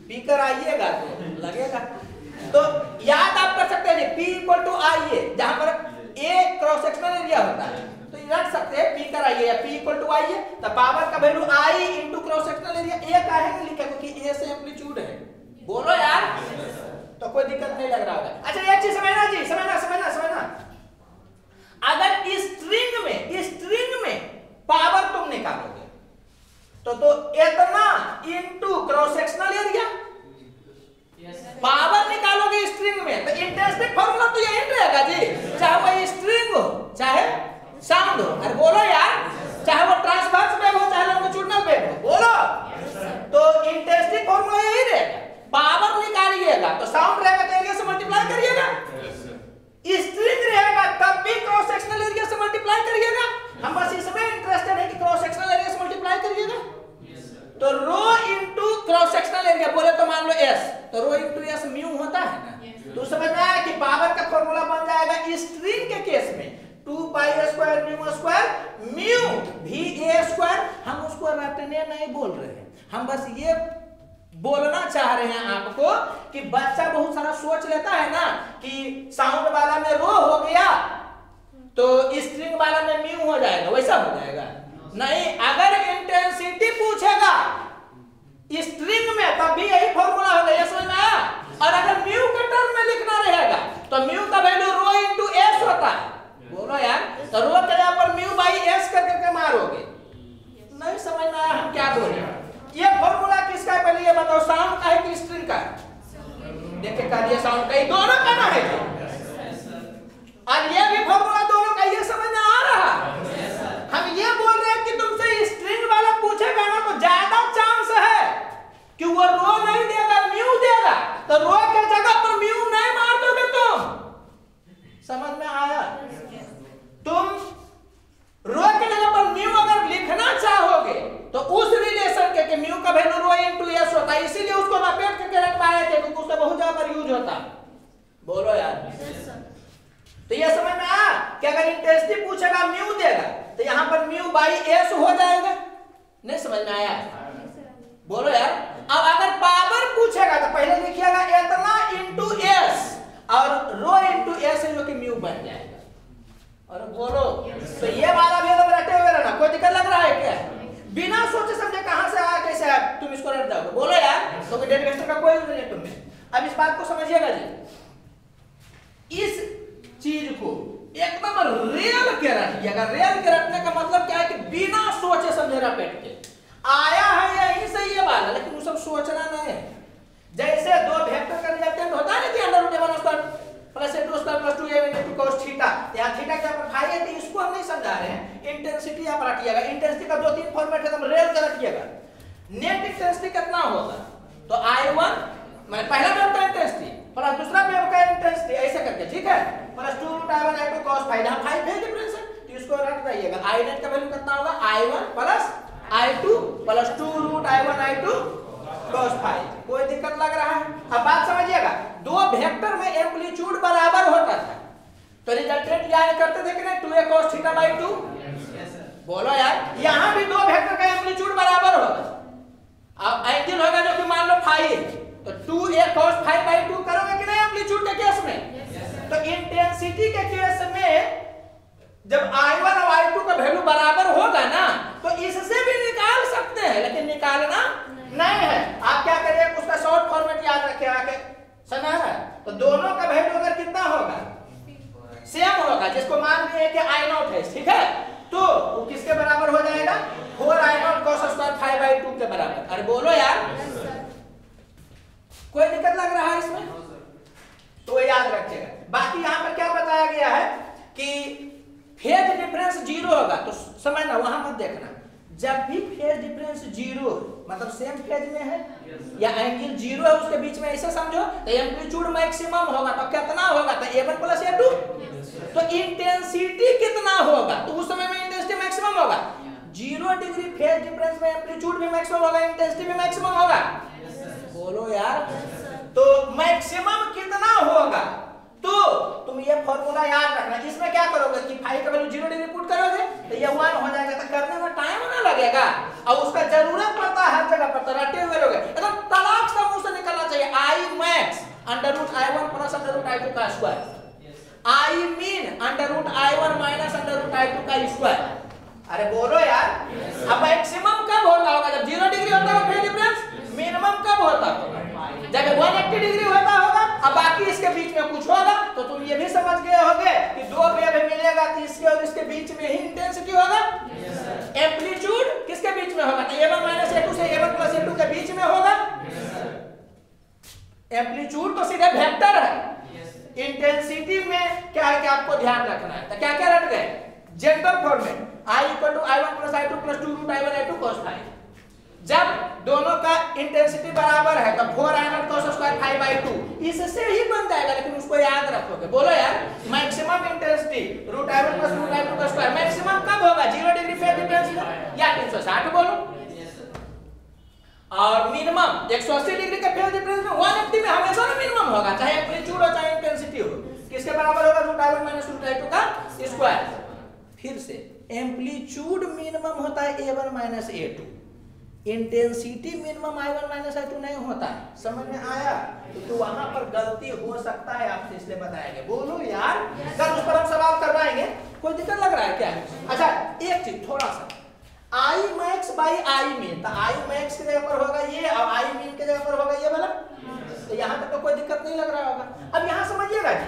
पी कर आइएगा तो लगेगा। तो याद आप कर सकते हैं पी इक्वल टू आई है, जहां पर ए क्रॉस सेक्शनल एरिया होता है, तो ये रख सकते हैं पी कर आई है या पी इक्वल टू आई है, तो पावर का वैल्यू आई इंटू क्रॉस सेक्शनल एरिया, ए का है नहीं लिखा क्योंकि ए से एम्पलीट्यूड है। बोलो यार, तो कोई दिक्कत नहीं लग रहा होगा। अच्छा, एक चीज समझना जी, समझना, अगर स्ट्रिंग में पावर तुम निकालोगे तो इतना into cross sectional area power निकालोगे स्ट्रिंग में, तो इंटेंसिटी फॉर्मूला तो यही रहेगा जी, चाहे वो स्ट्रिंग हो चाहे साउंड हो। अरे बोलो यार, चाहे वो ट्रांसवर्स वेव हो चाहे लॉन्गिट्यूडिनल वेव हो, बोलो, तो इंटेंसिटी फॉर्मूला यही रहेगा। पावर निकालिएगा तो साउंड रहेगा तो एरिया से मल्टीप्लाई करिएगा, स्ट्रिंग रहेगा तब भी क्रॉस सेक्शनल एरिया से मल्टीप्लाई करिएगा। हम बस इसमें इंटरेस्टेड है कि क्रॉस सेक्शनल एरिया से मल्टीप्लाई करिएगा। तो रो इनटू क्रॉस सेक्शनल एरिया बोले तो मान लो एस, तो रो इनटू एस म्यू होता है ना, तो समझ में आया कि पावर का फॉर्मूला बन जाएगा स्ट्रिंग के केस में 2 pi square nu square mu भी ए स्क्वायर। हम उसको रटने नहीं बोल रहे हैं, हम बस ये बोलना चाह रहे हैं आपको कि बच्चा बहुत सारा सोच लेता है ना कि साउंड वाला में रो हो गया तो स्ट्रिंग वाला में म्यू हो जाएगा, वैसा हो जाएगा नहीं। अगर इंटेंसिटी पूछेगा स्ट्रिंग में तब भी यही फॉर्मूला होगा, ये समझ में आया। और अगर म्यू के टर्म में लिखना रहेगा तो म्यू का वैल्यू रो इंटू एस होता है। बोलो यार, तो रो के यहाँ पर म्यू बाई एस करके मारोगे, नहीं समझ में आया हम क्या बोले। ये फॉर्मूला किसका है पहले ये बताओ, साउंड का है कि स्ट्रिंग का? देखिए कर ये साउंड का ही, दोनों का ना है। और ये भी फॉर्मूला दोनों का, ये समझ में आ रहा। हम ये बोल रहे हैं कि तुमसे स्ट्रिंग वाला पूछेगा ना तो ज्यादा चांस है कि वो रो नहीं देगा, म्यू देगा। तो रो के जगह पर म्यू नहीं मार दोगे तुम, समझ में आया। तुम रो के जगह पर म्यू अगर लिखना चाहोगे तो उस रिलेशन के म्यू का वैल्यू रो इनटू एस होता है, इसीलिए उसको लपेट करके रखवाए थे क्योंकि उसका बहुत ज्यादा यूज होता। बोलो यार, तो ये समझ में आया कि अगर इंटेंसिटी पूछेगा म्यू देगा तो यहां पर म्यू बाई एस हो जाएगा, नहीं समझ में आया। बोलो यार, अब अगर पावर पूछेगा तो पहले लिखिएगा इतना इंटू एस और रो इंटू एस जो कि म्यू बन जाएगा। और बोलो, तो ये वाला भी एकदम रटे हुए रहना, कोई दिक्कत लग रहा है क्या? बिना सोचे समझे कहां से आया कैसे आया तुम इसको रट जाओगे। बोलो यार, तो डेरिवेशन का कोई यूज नहीं तुम्हें। अब इस बात को समझिएगा जी, इस चीज को एकदम रियल के रटिएगा। रियल के रटने का मतलब क्या है कि बिना सोचे समझे रपेट के आया है यहीं से ये वाला, लेकिन वो सब सोचना नहीं है। जैसे दो वेक्टर का रिजल्टेंट होता है ना कि under root a one square plus a two square plus 2a into cos theta, यहां थीटा क्या पर फाई है, तो इसको हम नहीं समझा रहे हैं। इंटेंसिटी आप रखिएगा, इंटेंसिटी का दो तीन फॉर्मेट है, तुम रियल का रखिएगा। नेट इंटेंसिटी कितना होगा, तो I1 मैं पहला वेव का इंटेंसिटी प्लस दूसरा वेव का इंटेंसिटी ऐसे करके, ठीक है, plus 2 root I1 I2 cos phi, यहां फाई है डिफरेंस है तो इसको रख दीजिएगा। I नेट का वैल्यू कितना होगा, I1 plus I2 plus 2 root I1 I2 cos phi. कोई दिक्कत लग रहा है? अब बात समझिएगा, दो वेक्टर में एम्पलीट्यूड बराबर होता था तो रिजल्टेंट याद करते थे कि नहीं, 2a cos थीटा बाई 2। बोलो यार, यहां भी दो वेक्टर का एम्पलीट्यूड बराबर होगा। अब एंगल होगा जो कि मान लो फाई है तो 2a cos फाई बाई 2 करोगे कि नहीं एम्पलीट्यूड के केस में। तो इंटेंसिटी के केस में जब I1 और I2 का वैल्यू बराबर होगा ना तो इससे भी निकाल सकते हैं, लेकिन निकालना नहीं है। आप क्या करिए, उसका शॉर्ट फॉर्मेट याद रखिएगा कि समझ है। तो दोनों का वैल्यू अगर कितना होगा, सेम होगा, जिसको मान लिए कि I0 है, ठीक है, तो वो किसके बराबर हो जाएगा, 4I0 cos square phi by 2 के बराबर। अरे बोलो यार, कोई दिक्कत लग रहा है इसमें? तो याद रखिएगा। बाकी यहाँ पर क्या बताया गया है कि फेज डिफरेंस 0 होगा तो समझना, वहां मत देखना। जब भी फेज डिफरेंस 0 मतलब सेम फेज में है या एंगल 0 है उसके बीच में, ऐसा समझो, तो एम्पलीट्यूड मैक्सिमम होगा तो कितना होगा, तो a1 प्लस a2। तो इंटेंसिटी कितना होगा, तो उस समय में इंटेंसिटी मैक्सिमम होगा। 0 डिग्री फेज डिफरेंस में एम्पलीट्यूड भी मैक्सिमम होगा, इंटेंसिटी भी मैक्सिमम होगा। बोलो यार, तो मैक्सिमम कितना होगा, तो तुम ये फॉर्मूला याद रखना। इसमें क्या करोगे कि फाई का वैल्यू 0 डिग्री पुट करोगे तो ये 1 हो जाएगा, तो करने में टाइम ना लगेगा और उसका जरूरत पड़ता है हर जगह पर, तो रटे हुए रहोगे एकदम तलाक से मुंह से निकलना चाहिए। I max under root I1 plus under root I2 का square, I min under root I1 minus under root I2 का स्क्वायर। अरे बोलो यार, अब मैक्सिमम कब होता होगा, जब 0 डिग्री होता होगा फेज डिफरेंस। मिनिमम कब होता होगा, जब 180 डिग्री होता होगा। अब बाकी इसके बीच में कुछ होगा तो तुम ये भी समझ गए होगे कि दो वेव मिलेगा तो इसके और इसके बीच में ही इंटेंसिटी होगा। एम्पलीट्यूड किसके बीच में होगा, तो a1 माइनस a2 से a1 प्लस a2 के बीच में होगा। एम्पलीट्यूड तो सीधे वेक्टर है। इंटेंसिटी में क्या है कि आपको ध्यान रखना है, तो क्या क्या रट गए, general format I equal to I1 plus I2 plus 2 root I1 I2 cos phi. जब दोनों का इंटेंसिटी बराबर है तो 4I0 cos square phi by 2 इससे ही बन जाएगा, लेकिन उसको याद रखोगे। बोलो यार, maximum intensity root I1 plus root I2 का स्क्वायर मैक्सिमम कब होगा, 0 डिग्री फेज डिफरेंस या 360 बोलो, और मिनिमम 180 डिग्री का फेज डिफरेंस में 180 में हमेशा ना मिनिमम होगा, चाहे एम्पलीट्यूड हो चाहे इंटेंसिटी हो। किसके बराबर होगा, root I1 minus root I2 का स्क्वायर। फिर से एम्पलीट्यूड मिनिमम होता है a1 minus a2, intensity minimum I1 minus I2 नहीं होता है। समझ में आया? तो वहां पर गलती हो सकता है आपसे, इसलिए बताया गया। बोलो यार, कल उस पर हम सवाल करवाएंगे। कोई दिक्कत लग रहा है क्या? अच्छा एक चीज थोड़ा सा, I max by I mean, तो आई मैक्स की जगह पर होगा ये और आई मीन की जगह पर होगा ये वाला। तो यहाँ तक तो कोई दिक्कत नहीं लग रहा होगा। अब यहाँ समझिएगा जी,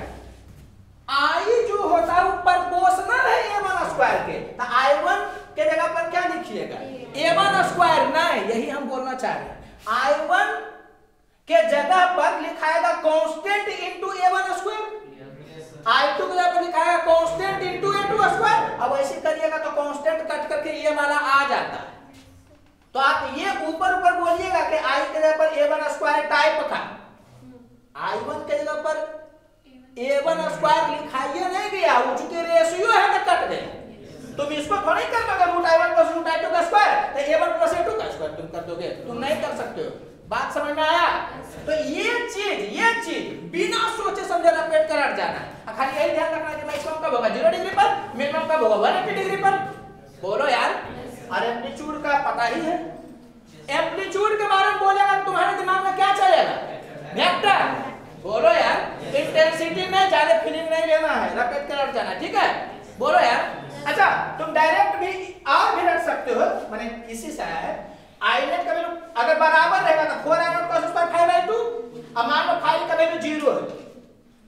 आई जो होता है वो प्रोपोर्शनल है a1 स्क्वायर के, तो i1 के जगह पर क्या लिखिएगा? a1 square. नहीं, यही हम बोलना चाह रहे हैं, i1 के जगह पर लिखाएगा constant into a1 square, i2 के जगह पर लिखाएगा कांस्टेंट इनटू a2 स्क्वायर। अब ऐसे करिएगा तो कांस्टेंट कट करके ये वाला आ जाता है। तो आप ये ऊपर ऊपर बोलिएगा कि i के जगह पर a1 स्क्वायर टाइप का, i1 के जगह पर a1 स्क्वायर लिखाइए नहीं गया, वो चूंकि रेशियो है तो कट गया। तुम इसको थोड़ी कर दोगे root i1 plus root i2 का स्क्वायर, तो a1 प्लस a2 का स्क्वायर तुम कर दोगे, तुम नहीं कर सकते हो। बात समझ में आया? तो ये चीज बिना सोचे समझे लपेट कर हट जाना है। खाली यही ध्यान रखना कि मैक्सिमम कब होगा 0 डिग्री पर, मिनिमम कब होगा 180 डिग्री पर। बोलो यार, और एम्पलीट्यूड का पता ही है। एम्पलीट्यूड के बारे में बोलेगा तुम्हारे दिमाग में क्या चलेगा? वेक्टर। बोलो यार, इंटेंसिटी में ज्यादा फीलिंग नहीं लेना है, लपेट कर हट जाना, ठीक है? बोलो यार। अच्छा तुम डायरेक्ट भी और भी रख सकते हो, माने इसी से आया है, आई नेट का वैल्यू अगर बराबर रहेगा तो 4 i0 cos स्क्वायर 5/2। अब मान लो 5 का वैल्यू 0 है,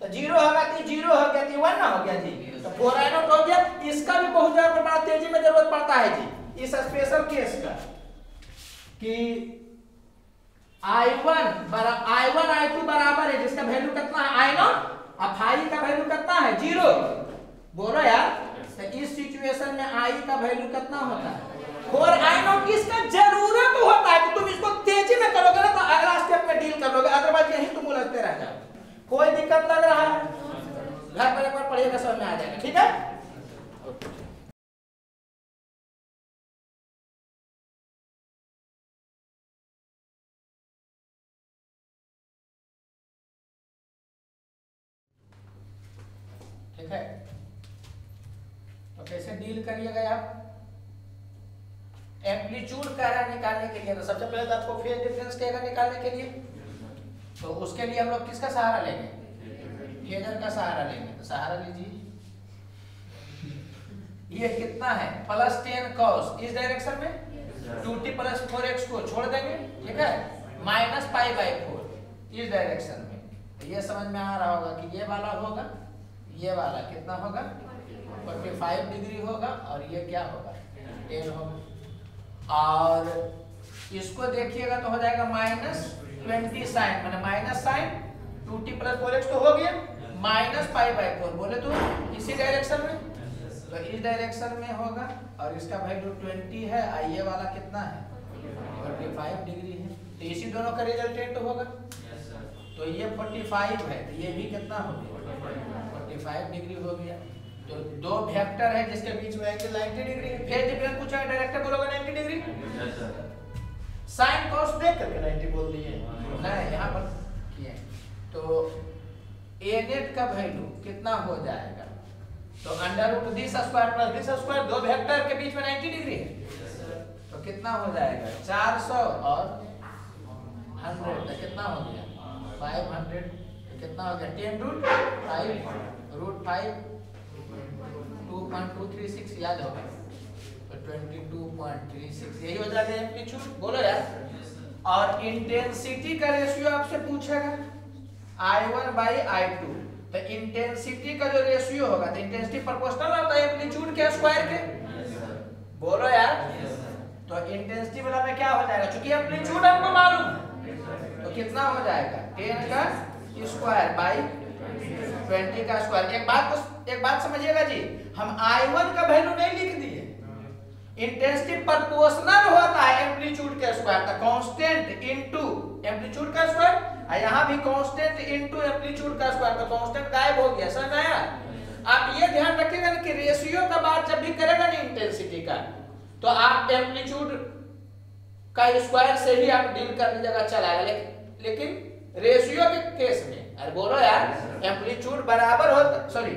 तो 0 होगा तो 0 हो गया तो 1 ना हो गया जी, तो 4 i0 हो गया। इसका भी बहुत ज्यादा बड़ा तेजी में जरूरत पड़ता है जी, इस स्पेशल केस का, कि i1 i2 बराबर है, जिसका वैल्यू कितना है i0, अब i का वैल्यू कितना है 0। बोलो यार, तो इस सिचुएशन में i का वैल्यू कितना होता है 4 i0। किसका जरूरत होता है कि तुम इसको तेजी में करोगे ना तो अगला स्टेप में डील कर लोगे, अदरवाइज यहीं तुम उलझते रह जाओगे। कोई दिक्कत लग रहा है? घर पर एक बार पढ़िएगा, समझ में आ जाएगा, ठीक है? ठीक है, तो कैसे डील करिएगा आप? एम्पलीट्यूड कह रहा है निकालने के लिए, तो सबसे पहले तो आपको फेज डिफरेंस कहेगा निकालने के लिए, तो उसके लिए हम लोग किसका सहारा लेंगे? फेजर का सहारा लेंगे। तो सहारा लीजिए, ये कितना है +10 cos, इस डायरेक्शन में 2t + 4x को छोड़ देंगे, ठीक है, -π/4 इस डायरेक्शन में। तो ये समझ में आ रहा होगा कि ये वाला होगा, ये वाला कितना होगा 45 डिग्री होगा, और ये क्या होगा 10 होगा। और इसको देखिएगा तो हो जाएगा -20 sin, माने माइनस साइन 2t + 4x तो हो गया, -π/4 बोले तो इसी डायरेक्शन में, तो इस डायरेक्शन में होगा, और इसका वैल्यू 20 है, ये वाला कितना है 45 डिग्री है, तो इसी दोनों का रिजल्टेंट होगा। तो ये 45 है, तो ये भी कितना हो गया 45 डिग्री हो गया। तो दो वेक्टर है जिसके बीच में एंगल 90 डिग्री है। फेज डिफरेंस पूछा है, डायरेक्ट बोलोगे 90 डिग्री, साइन कॉस देख करके 90 बोल दिए, नहीं यहाँ पर किए। तो a नेट का वैल्यू कितना हो जाएगा? तो √2 + this² दो वेक्टर के बीच में 90 डिग्री है, तो कितना हो जाएगा 400 और 100, तो कितना हो गया 500, तो कितना हो गया 10√5 2.236 याद होगा, तो 22.36 यही हो जाएगा एम्पलीट्यूड। बोलो यार। और इंटेंसिटी का रेशियो आपसे पूछेगा i1/i2, तो इंटेंसिटी का जो रेशियो होगा, तो इंटेंसिटी प्रोपोर्शनल होता है एम्पलीट्यूड के स्क्वायर के। बोलो यार। तो इंटेंसिटी वाला में क्या हो जाएगा, चूंकि एम्पलीट्यूड हमको मालूम है, तो कितना हो जाएगा 10 का स्क्वायर बाई 20 का स्क्वायर। एक बात समझिएगा जी, हम i1 का वैल्यू नहीं लिख दिए, इंटेंसिटी प्रोपोर्शनल होता है एम्पलीट्यूड के स्क्वायर, तो कांस्टेंट इनटू एम्पलीट्यूड का स्क्वायर, और यहां भी कांस्टेंट इनटू एम्पलीट्यूड का स्क्वायर, तो कांस्टेंट गायब हो गया। समझ आया? आप ये ध्यान रखिएगा ना कि रेशियो का बात जब भी करेगा ना इंटेंसिटी का, तो आप एम्पलीट्यूड का स्क्वायर से ही आप डील कर लीजिएगा, चलाएगा। लेकिन रेशियो के केस में, अरे बोलो यार, एम्पलीट्यूड बराबर होता, सॉरी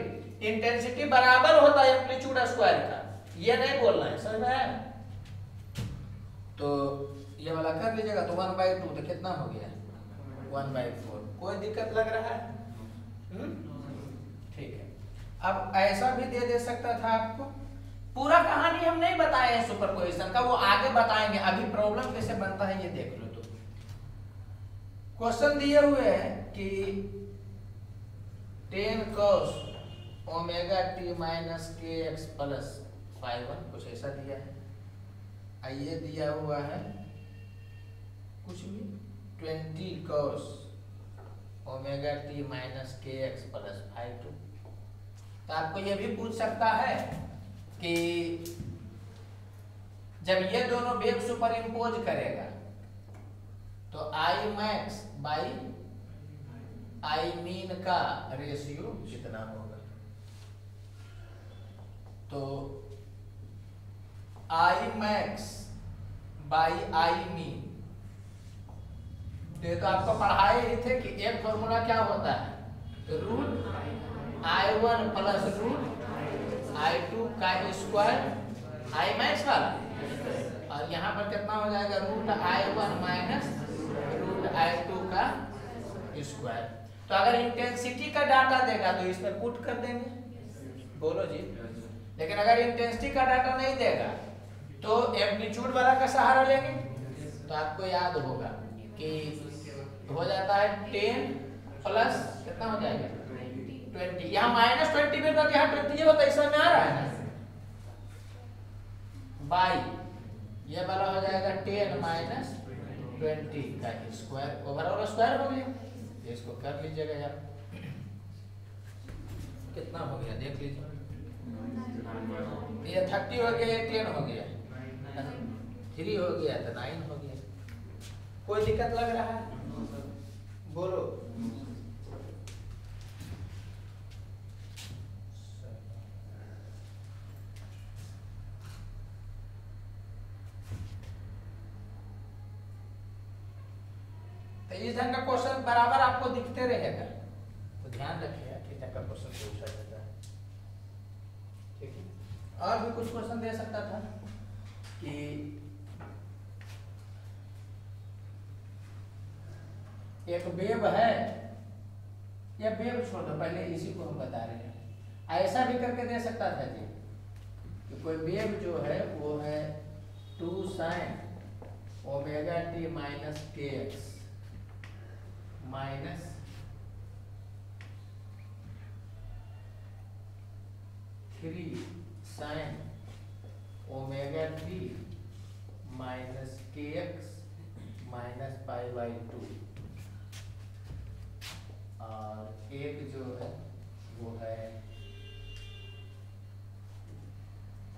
इंटेंसिटी बराबर होता है एम्पलीट्यूड स्क्वायर का, ये नहीं बोलना है। समझ में आया? तो ये वाला कर लीजिएगा, तो 1/2, तो कितना हो गया 1/4। कोई दिक्कत लग रहा है? ठीक है। अब ऐसा भी दे सकता था आपको। पूरा कहानी हम नहीं बताए हैं सुपरपोजिशन का, वो आगे बताएंगे। अभी प्रॉब्लम कैसे बनता है ये देख लो। तो क्वेश्चन दिए हुए हैं कि 10 cos ओमेगा टी माइनस के एक्स प्लस 5 कुछ ऐसा दिया है। ये दिया हुआ है कुछ भी 20 cos ओमेगा टी माइनस के एक्स प्लस 5। तो आपको ये भी पूछ सकता है कि जब ये दोनों वेव सुपर इम्पोज करेगा तो I max by I mean का रेशियो कितना होगा। तो I max by I mean, तो आपको पढ़ाए ही थे कि एक फॉर्मूला क्या होता है, root I1 plus root I2 का स्क्वायर आई मैक्स वाला, और यहाँ पर कितना हो जाएगा root I1 minus root I2 का स्क्वायर। तो अगर इंटेंसिटी का डाटा देगा तो इसमें पुट कर देंगे, बोलो जी। लेकिन अगर इंटेंसिटी का डाटा नहीं देगा तो एम्पलीट्यूड वाला का सहारा लेंगे। तो आपको याद होगा कि हो जाता है 10 प्लस कितना हो जाएगा 20, यहाँ माइनस 20 में तो यहाँ 20 ये होता है, इसमें आ रहा है ना, बाई ये वाला हो जाएगा 10 माइनस 20 का स्क्वायर, ओवरऑल स्क्वायर हो गया। इसको कर लीजिएगा यार, कितना हो गया देख लीजिए। ये 30 हो गया, ये 10 हो गया, 3 हो गया तो 9 हो गया। कोई दिक्कत लग रहा है, बोलो। इस ढंग का क्वेश्चन बराबर आपको दिखते रहेगा, तो ध्यान रखिएगा किस ढंग का क्वेश्चन पूछा जाता है। ठीक है, और भी कुछ क्वेश्चन दे सकता था कि एक वेव है, या वेव छोड़ दो, पहले इसी को हम बता रहे हैं। ऐसा भी करके दे सकता था जी कि कोई वेव जो है वो है 2 sin ओमेगा टी माइनस के x minus 3 sin omega t minus के एक्स माइनस पाई बाई 2, और एक जो है वो है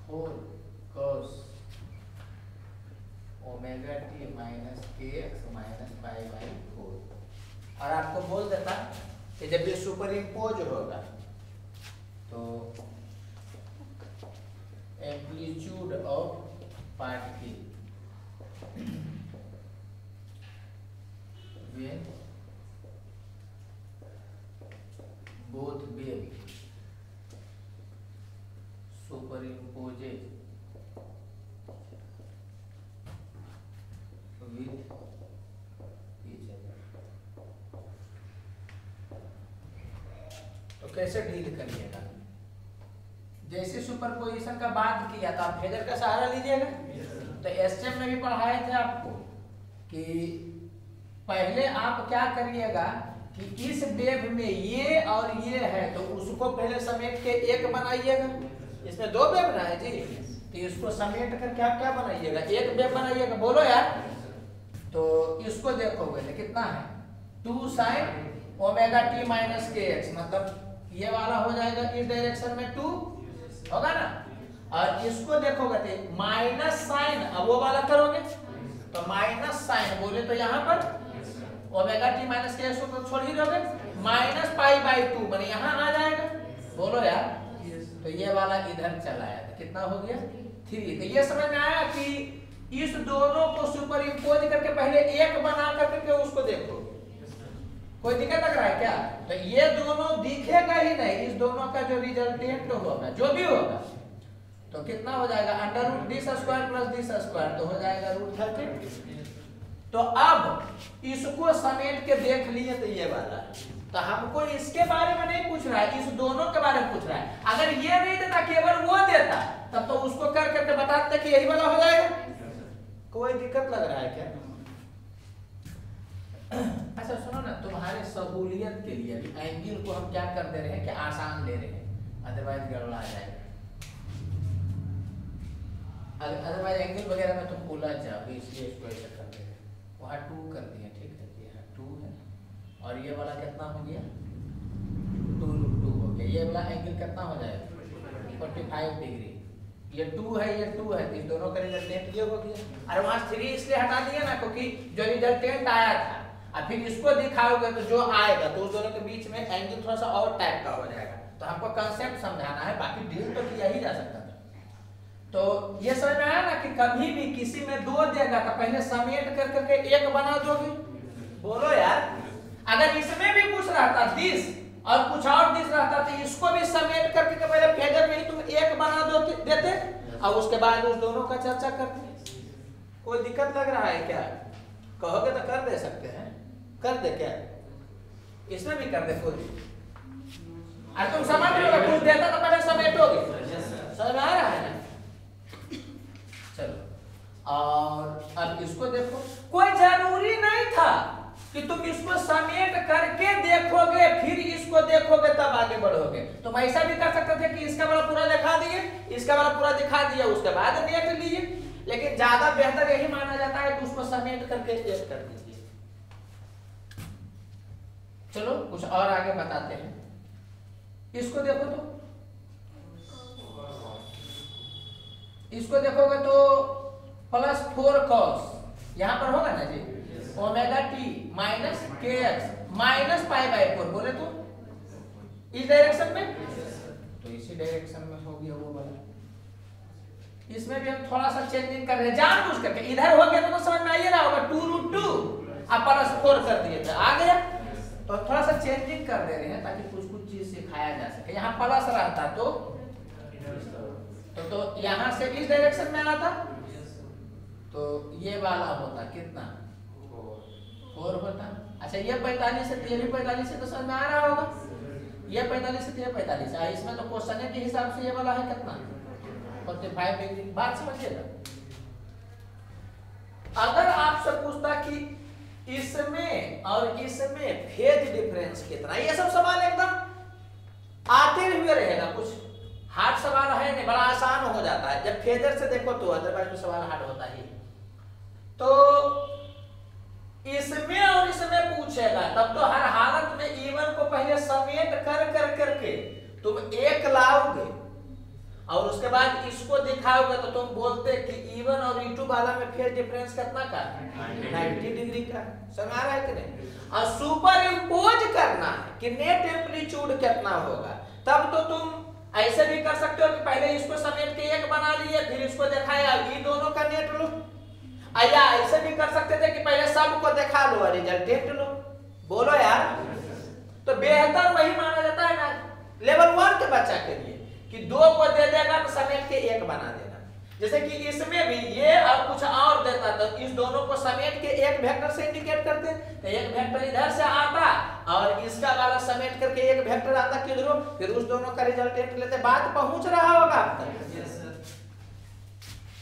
4 cos ओमेगा टी माइनस के एक्स माइनस पाई बाई 4। और आपको बोल देता कि जब ये सुपर इम्पोज होगा तो amplitude of particle when both wave superimposes with each other। तो कैसे डील करिएगा, जैसे सुपरपोजिशन का बात किया था आप फेजर का सहारा लीजिएगा। तो एसएम में भी पढ़ाए थे आपको कि पहले आप क्या करिएगा कि इस वेव में ये और ये है तो उसको पहले समेट के एक बनाइएगा। इसमें 2 वेव ना है जी, तो इसको समेट करके आप क्या बनाइएगा, एक वेव बनाइएगा, बोलो यार। तो इसको देखोगे तो कितना है 2 sin ओमेगा टी माइनस के एक्स, मतलब ये वाला हो जाएगा इस डायरेक्शन में 2 होगा ना, और इसको देखोगे तो माइनस साइन, अब वो वाला करोगे तो माइनस साइन बोले तो यहाँ पर ओमेगा टी माइनस के एक्स को छोड़ ही दोगे, माइनस पाई बाई 2 माने यहाँ आ जाएगा, बोलो यार। तो ये वाला इधर चला आया, तो कितना हो गया 3। तो ये समझ में आया कि इस दोनों को सुपर इम्पोज करके पहले एक बना करके उसको देखो, कोई दिक्कत लग रहा है क्या। तो ये दोनों दिखेगा ही नहीं, इस दोनों का जो रिजल्टेंट होगा जो भी होगा तो कितना हो जाएगा under root d square plus d square, तो हो जाएगा रूट 30। तो अब इसको समेट के देख लिए तो ये वाला, तो हमको इसके बारे में नहीं पूछ रहा है, इस दोनों के बारे में पूछ रहा है। अगर ये नहीं देता, केवल वो देता, तब तो उसको कर करके बताते कि यही वाला हो जाएगा। कोई दिक्कत लग रहा है क्या? अच्छा सुनो ना, तुम्हारे सहूलियत के लिए भी एंगल को हम क्या कर दे रहे हैं कि आसान ले रहे हैं, अदरवाइज गड़बड़ा जाएगा। अदरवाइज एंगल वगैरह में तुम उलझ जाओगे, इसलिए इसको ऐसा कर दे रहे हैं। वहाँ 2 कर दिए, ठीक है, ये 2 है और ये वाला कितना हो गया 2√2 हो गया। ये वाला एंगल कितना हो जाएगा 45 डिग्री। ये 2 है, ये 2 है, तो दोनों का रिजल्टेंट ये हो गया। अरे वहाँ 3 इसलिए हटा दिया ना, क्योंकि जो रिजल्टेंट आया था, अब फिर इसको दिखाओगे तो जो आएगा तो उस दोनों के बीच में एंगल थोड़ा सा और टाइप का हो जाएगा। तो हमको कंसेप्ट समझाना है, बाकी डील तो किया ही जा सकता था। तो ये समझ में आया ना कि कभी भी किसी में 2 देगा तो पहले समेट कर करके 1 बना दोगे। बोलो यार, अगर इसमें भी कुछ रहता 30 और कुछ और 30 रहता तो इसको भी समेट करके पहले फेजर में ही तुम 1 बना दो देते और उसके बाद उस दोनों का चर्चा करते। कोई दिक्कत लग रहा है क्या? कहोगे तो कर दे सकते हैं, कर दे क्या, इसमें भी कर दे कोई। अरे तुम समझ रहे हो, कुछ देता तो पहले समेटोगे, समझ में आ रहा है ना? चलो, और अब इसको देखो, कोई जरूरी नहीं था कि तुम इसको समेट करके देखोगे फिर इसको देखोगे तब आगे बढ़ोगे। तुम ऐसा भी कर सकते थे कि इसका वाला पूरा दिखा दिए, इसका वाला पूरा दिखा दिया, उसके बाद नेट लिए, लेकिन ज्यादा बेहतर यही माना जाता है कि उसको समेट करके एक कर दीजिए। चलो कुछ और आगे बताते हैं। इसको देखो तो, इसको देखोगे तो +4 cos यहां पर होगा ना जी, omega t minus kx minus π/4 बोले तो इस डायरेक्शन में, तो इसी डायरेक्शन में हो गया वो वाला। इसमें भी हम थोड़ा सा चेंजिंग कर रहे हैं जानबूझ करके, इधर हो गया तो समझ में आइए रहा होगा 2√2 अब +4 कर दिए थे, आ गया। तो थोड़ा सा चेंजिंग कर दे रहे हैं ताकि कुछ कुछ चीज सिखाया जा सके। यहाँ प्लस रहता तो यहाँ से इस डायरेक्शन में आता तो ये वाला होता कितना 4 होता। अच्छा ये 45 है, ये भी 45 है, तो समझ में आ रहा होगा, ये 45 है, ये 45 है। इसमें तो क्वेश्चन के हिसाब से ये वाला है कितना 45 डिग्री। बात समझिएगा। अगर आपसे पूछता कि इसमें और इसमें फेज डिफरेंस कितना, ये सब सवाल एकदम आते हुए रहेगा, कुछ हार्ड सवाल है नहीं, बड़ा आसान हो जाता है जब फेजर से देखो तो, अदरवाइज तो सवाल हार्ड होता ही। तो इसमें और इसमें पूछेगा तब तो हर हालत में इवन को पहले समेट कर करके तुम 1 लाओगे और उसके बाद इसको दिखाओगे तो तुम बोलते कि इवन और E2 वाला में फेज डिफरेंस कितना का 90 डिग्री का। समझ आ रहा है कि नहीं? और सुपर इम्पोज करना है कि नेट एम्पलीट्यूड कितना होगा, तब तो तुम ऐसे भी कर सकते हो कि पहले इसको समेट के 1 बना लिए फिर इसको दिखाया, ये दोनों का नेट लो। या ऐसे भी कर सकते थे कि पहले सबको दिखा लो और रिजल्टेंट लो। बोलो यार, तो बेहतर वही माना जाता है ना लेवल 1 के बच्चा के लिए कि 2 को दे देगा तो समेट के 1 बना देना। जैसे कि इसमें भी ये और कुछ और देता तो इस दोनों को समेट के 1 वेक्टर से इंडिकेट करते, तो 1 वेक्टर इधर से आता और इसका वाला समेट करके 1 वेक्टर आता किधरों, फिर उस दोनों का रिजल्टेंट लेते। बात पहुंच रहा होगा आप तक?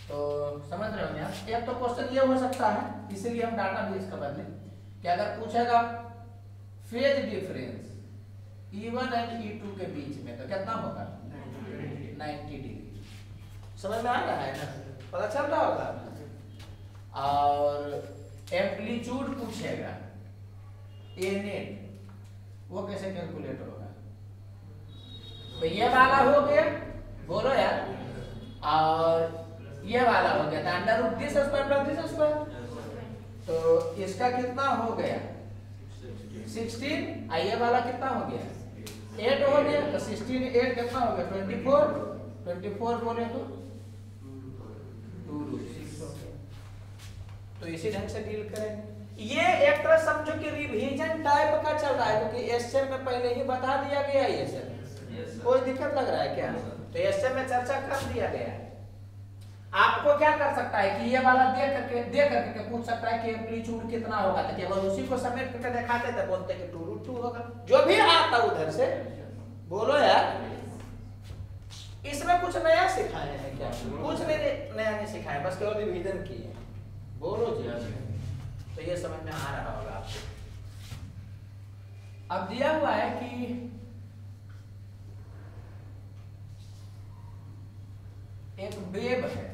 तो समझ रहे हो यार। एक तो क्वेश्चन ये हो सकता है, इसीलिए हम डाटा भी इसका बदले कि अगर पूछेगा फेज डिफरेंस E1 और E2 के बीच में तो कितना होगा 90 डिग्री। समझ में आ रहा है ना, पता चल रहा होगा। और एम्पलीट्यूड पूछेगा ए नेट, वो कैसे कैलकुलेट होगा, तो ये वाला हो गया, बोलो यार, और ये वाला हो गया था √2² तो इसका कितना हो गया 16, ये वाला कितना हो गया 8 हो गया, तो 16 8 कितना हो गया 24 बोले तो 2√6 हो गया। तो इसी ढंग से डील करेंगे। ये एक तरह समझो कि रिवीजन टाइप का चल रहा है, क्योंकि एसएम में पहले ही बता दिया गया है ये सब। कोई दिक्कत लग रहा है क्या? तो एसएम में चर्चा कर दिया गया है। आप आपको क्या कर सकता है कि ये वाला दे करके पूछ सकता है कि एम्पलीट्यूड कितना होगा, तो केवल उसी को समेट करके दिखाते थे, बोलते कि 2√2 होगा, जो भी आता उधर से। बोलो यार, इसमें कुछ नया सिखाए हैं क्या? कुछ नया नहीं सिखाया, बस केवल रिवीजन किए। बोलो जी, तो ये समझ में आ रहा होगा आपको। अब दिया हुआ है कि एक वेव है,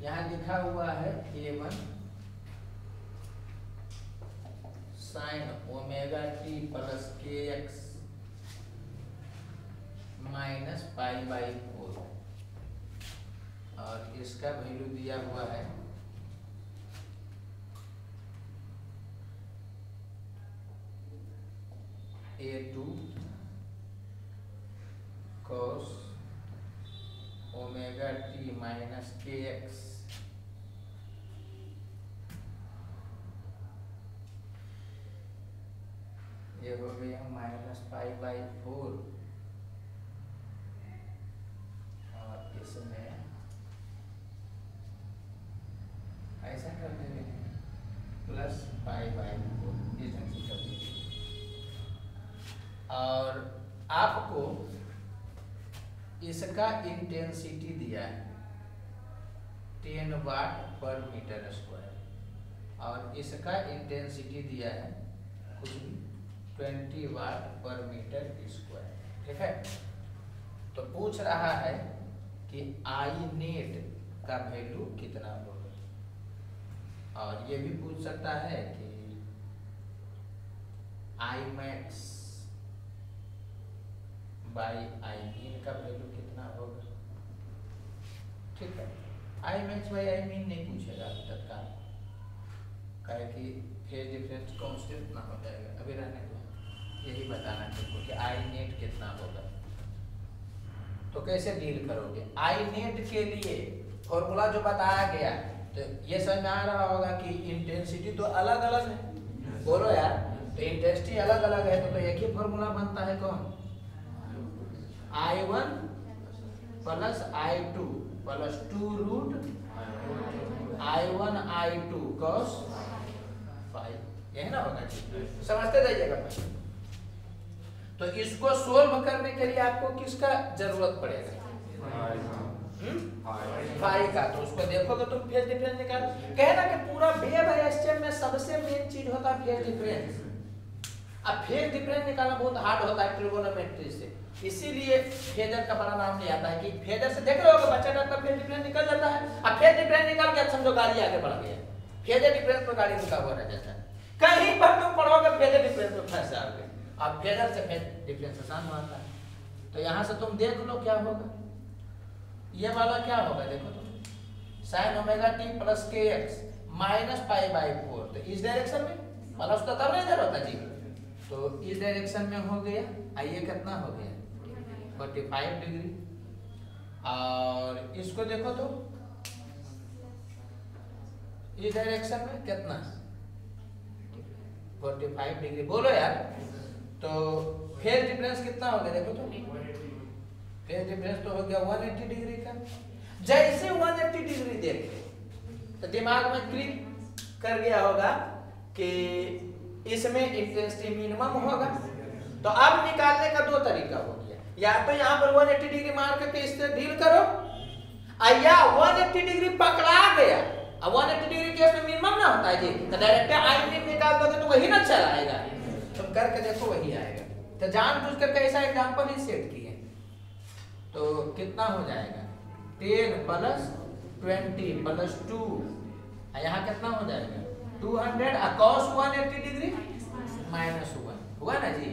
यहां लिखा हुआ है A1 sin omega t plus kx minus π/4, और इसका वैल्यू दिया हुआ है A2 cos omega t minus kx ये हो गया माइनस π/4, और इसमें ऐसा कर देंगे प्लस π/4, इस ढंग से कर दीजिए। और आपको इसका इंटेंसिटी दिया है 10 वाट पर मीटर स्क्वायर, और इसका इंटेंसिटी दिया है कुछ भी 20 वाट पर मीटर स्क्वायर, ठीक है। तो पूछ रहा है कि आई नेट का वैल्यू कितना होगा, और ये भी पूछ सकता है कि I max by I mean का वैल्यू कितना होगा, ठीक है। I max by I mean नहीं पूछेगा तत्काल, कहे कि फेज डिफरेंस कांस्टेंट ना हो जाएगा, अभी रहने दो, यही बताना तुमको कि आई नेट कितना होगा। तो कैसे डील करोगे आई नेट के लिए? फॉर्मूला जो बताया गया, तो ये समझ में आ रहा होगा कि इंटेंसिटी तो अलग अलग है। बोलो यार, तो इंटेंसिटी अलग अलग है, तो एक ही फॉर्मूला बनता है, कौन? I1 plus I2 plus 2 root I1 I2 cos 5, यही ना होगा, समझते जाइएगा। तो इसको सोल्व करने के लिए आपको किसका जरूरत पड़ेगा? फाई का। तो उसको देखोगे तुम फेज डिफरेंस निकाल, कहना कि पूरा वेव है एसटीएम में सबसे मेन चीज होता है फेज डिफरेंस। अब फेज डिफरेंस निकालना बहुत हार्ड होता है ट्रिगोनोमेट्री से, इसीलिए फेजर का बड़ा नाम नहीं आता है कि फेजर से देख रहे हो बच्चा का फेज डिफरेंस निकल जाता है। अब फेज डिफरेंस निकाल के समझो गाड़ी आगे बढ़ गया, फेजर डिफरेंस पर गाड़ी रुका हुआ रह जाता है। कहीं पर तुम पढ़ोगे फेजर डिफरेंस में फंस जाओगे। अब फेजर से फेज डिफरेंस आसान होता है। तो यहाँ से तुम देख लो क्या होगा, ये वाला क्या होगा देखो तुम, sin omega t plus kx minus π/4। तो इस डायरेक्शन में प्लस तो तब नहीं इधर होता जी, तो इस डायरेक्शन में हो गया। आइए कितना हो गया 45 डिग्री, और इसको देखो तो इस डायरेक्शन में कितना 45 डिग्री। बोलो यार, तो फेज डिफरेंस कितना हो गया देखो तो, फेज डिफरेंस तो हो गया 180 डिग्री का। जैसे 180 डिग्री देखे तो दिमाग में क्लिक कर गया होगा कि इसमें इंटेंसिटी मिनिमम होगा। तो अब निकालने का दो तरीका हो गया, या तो यहाँ पर 180 डिग्री मार करके इससे डील करो, या 180 डिग्री पकड़ा गया। अब 180 डिग्री केस में मिनिमम ना होता है जी, तो डायरेक्ट आई मीन निकाल दोगे तो वही ना चलाएगा। तुम करके देखो वही आएगा। तो जानबूझ करके ऐसा एग्जांपल ही सेट किए, तो कितना हो जाएगा 10 प्लस 20 प्लस 2, यहाँ कितना हो जाएगा 200, cos 180 डिग्री माइनस 1 हुआ ना जी।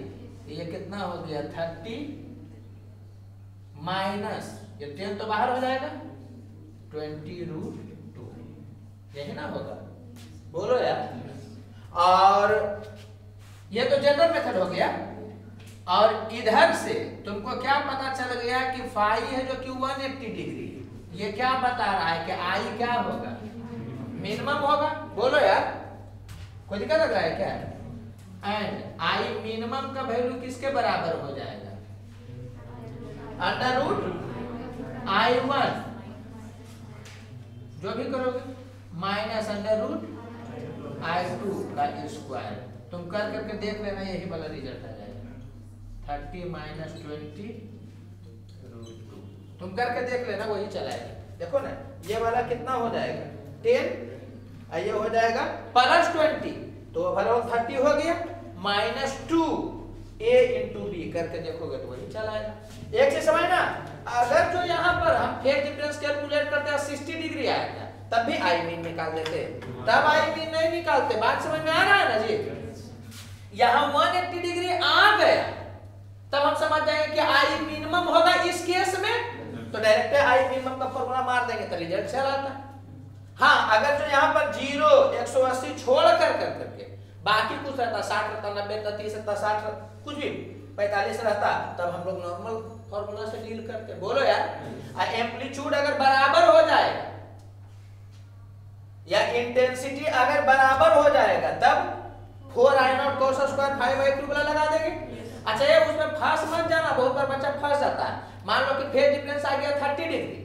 ये कितना हो गया 30 माइनस ये 10 तो बाहर हो जाएगा 20√2, यही ना होगा। बोलो यार, और ये तो जनरल मेथड हो गया। और इधर से तुमको क्या पता चल गया कि फाई है जो कि 180 डिग्री, ये क्या बता रहा है कि आई क्या होगा मिनिमम होगा। बोलो यार, कोई दिक्कत लग रहा है क्या? एंड आई मिनिमम का वैल्यू किसके बराबर हो जाएगा? अंडर रूट I1 जो भी करोगे माइनस अंडर रूट I2 का स्क्वायर। तुम कर करके देख लेना, यही वाला रिजल्ट आ जाएगा 30 माइनस 20 रूट 2। तुम करके देख लेना, वही चलाएगा। देखो ना ये वाला कितना हो जाएगा 10 और ये हो जाएगा प्लस 20, तो ओवरऑल 30 हो गया माइनस 2 a इंटू बी करके देखोगे तो वही चलाएगा। एक चीज समझना, अगर जो यहाँ पर हम फेज डिफरेंस कैलकुलेट करते हैं 60 डिग्री आएगा तब भी आई मीन निकाल देते, तब आई मीन नहीं निकालते। बात समझ में आ रहा है ना जी? यहाँ 180 डिग्री आ गया तब हम समझ जाएंगे कि आई मिनिमम होगा इस केस में, तो डायरेक्ट आई मिनिमम का फॉर्मूला मार देंगे तो रिजल्ट चला आता। हाँ अगर जो यहाँ पर 0 180 छोड़ करके बाकी कुछ रहता 60 रहता 90 रहता 30 रहता 60 कुछ भी 45 रहता, तब हम लोग नॉर्मल फॉर्मूला से डील करते। बोलो यार, एम्पलीट्यूड अगर बराबर हो जाएगा या इंटेंसिटी अगर बराबर हो जाएगा तब 4I0 cos स्क्वायर 5/2 वाला लगा देंगे। अच्छा ये उसमें फंस मत जाना, बहुत बार बच्चा फंस जाता है। मान लो कि फेज डिफरेंस आ गया 30 डिग्री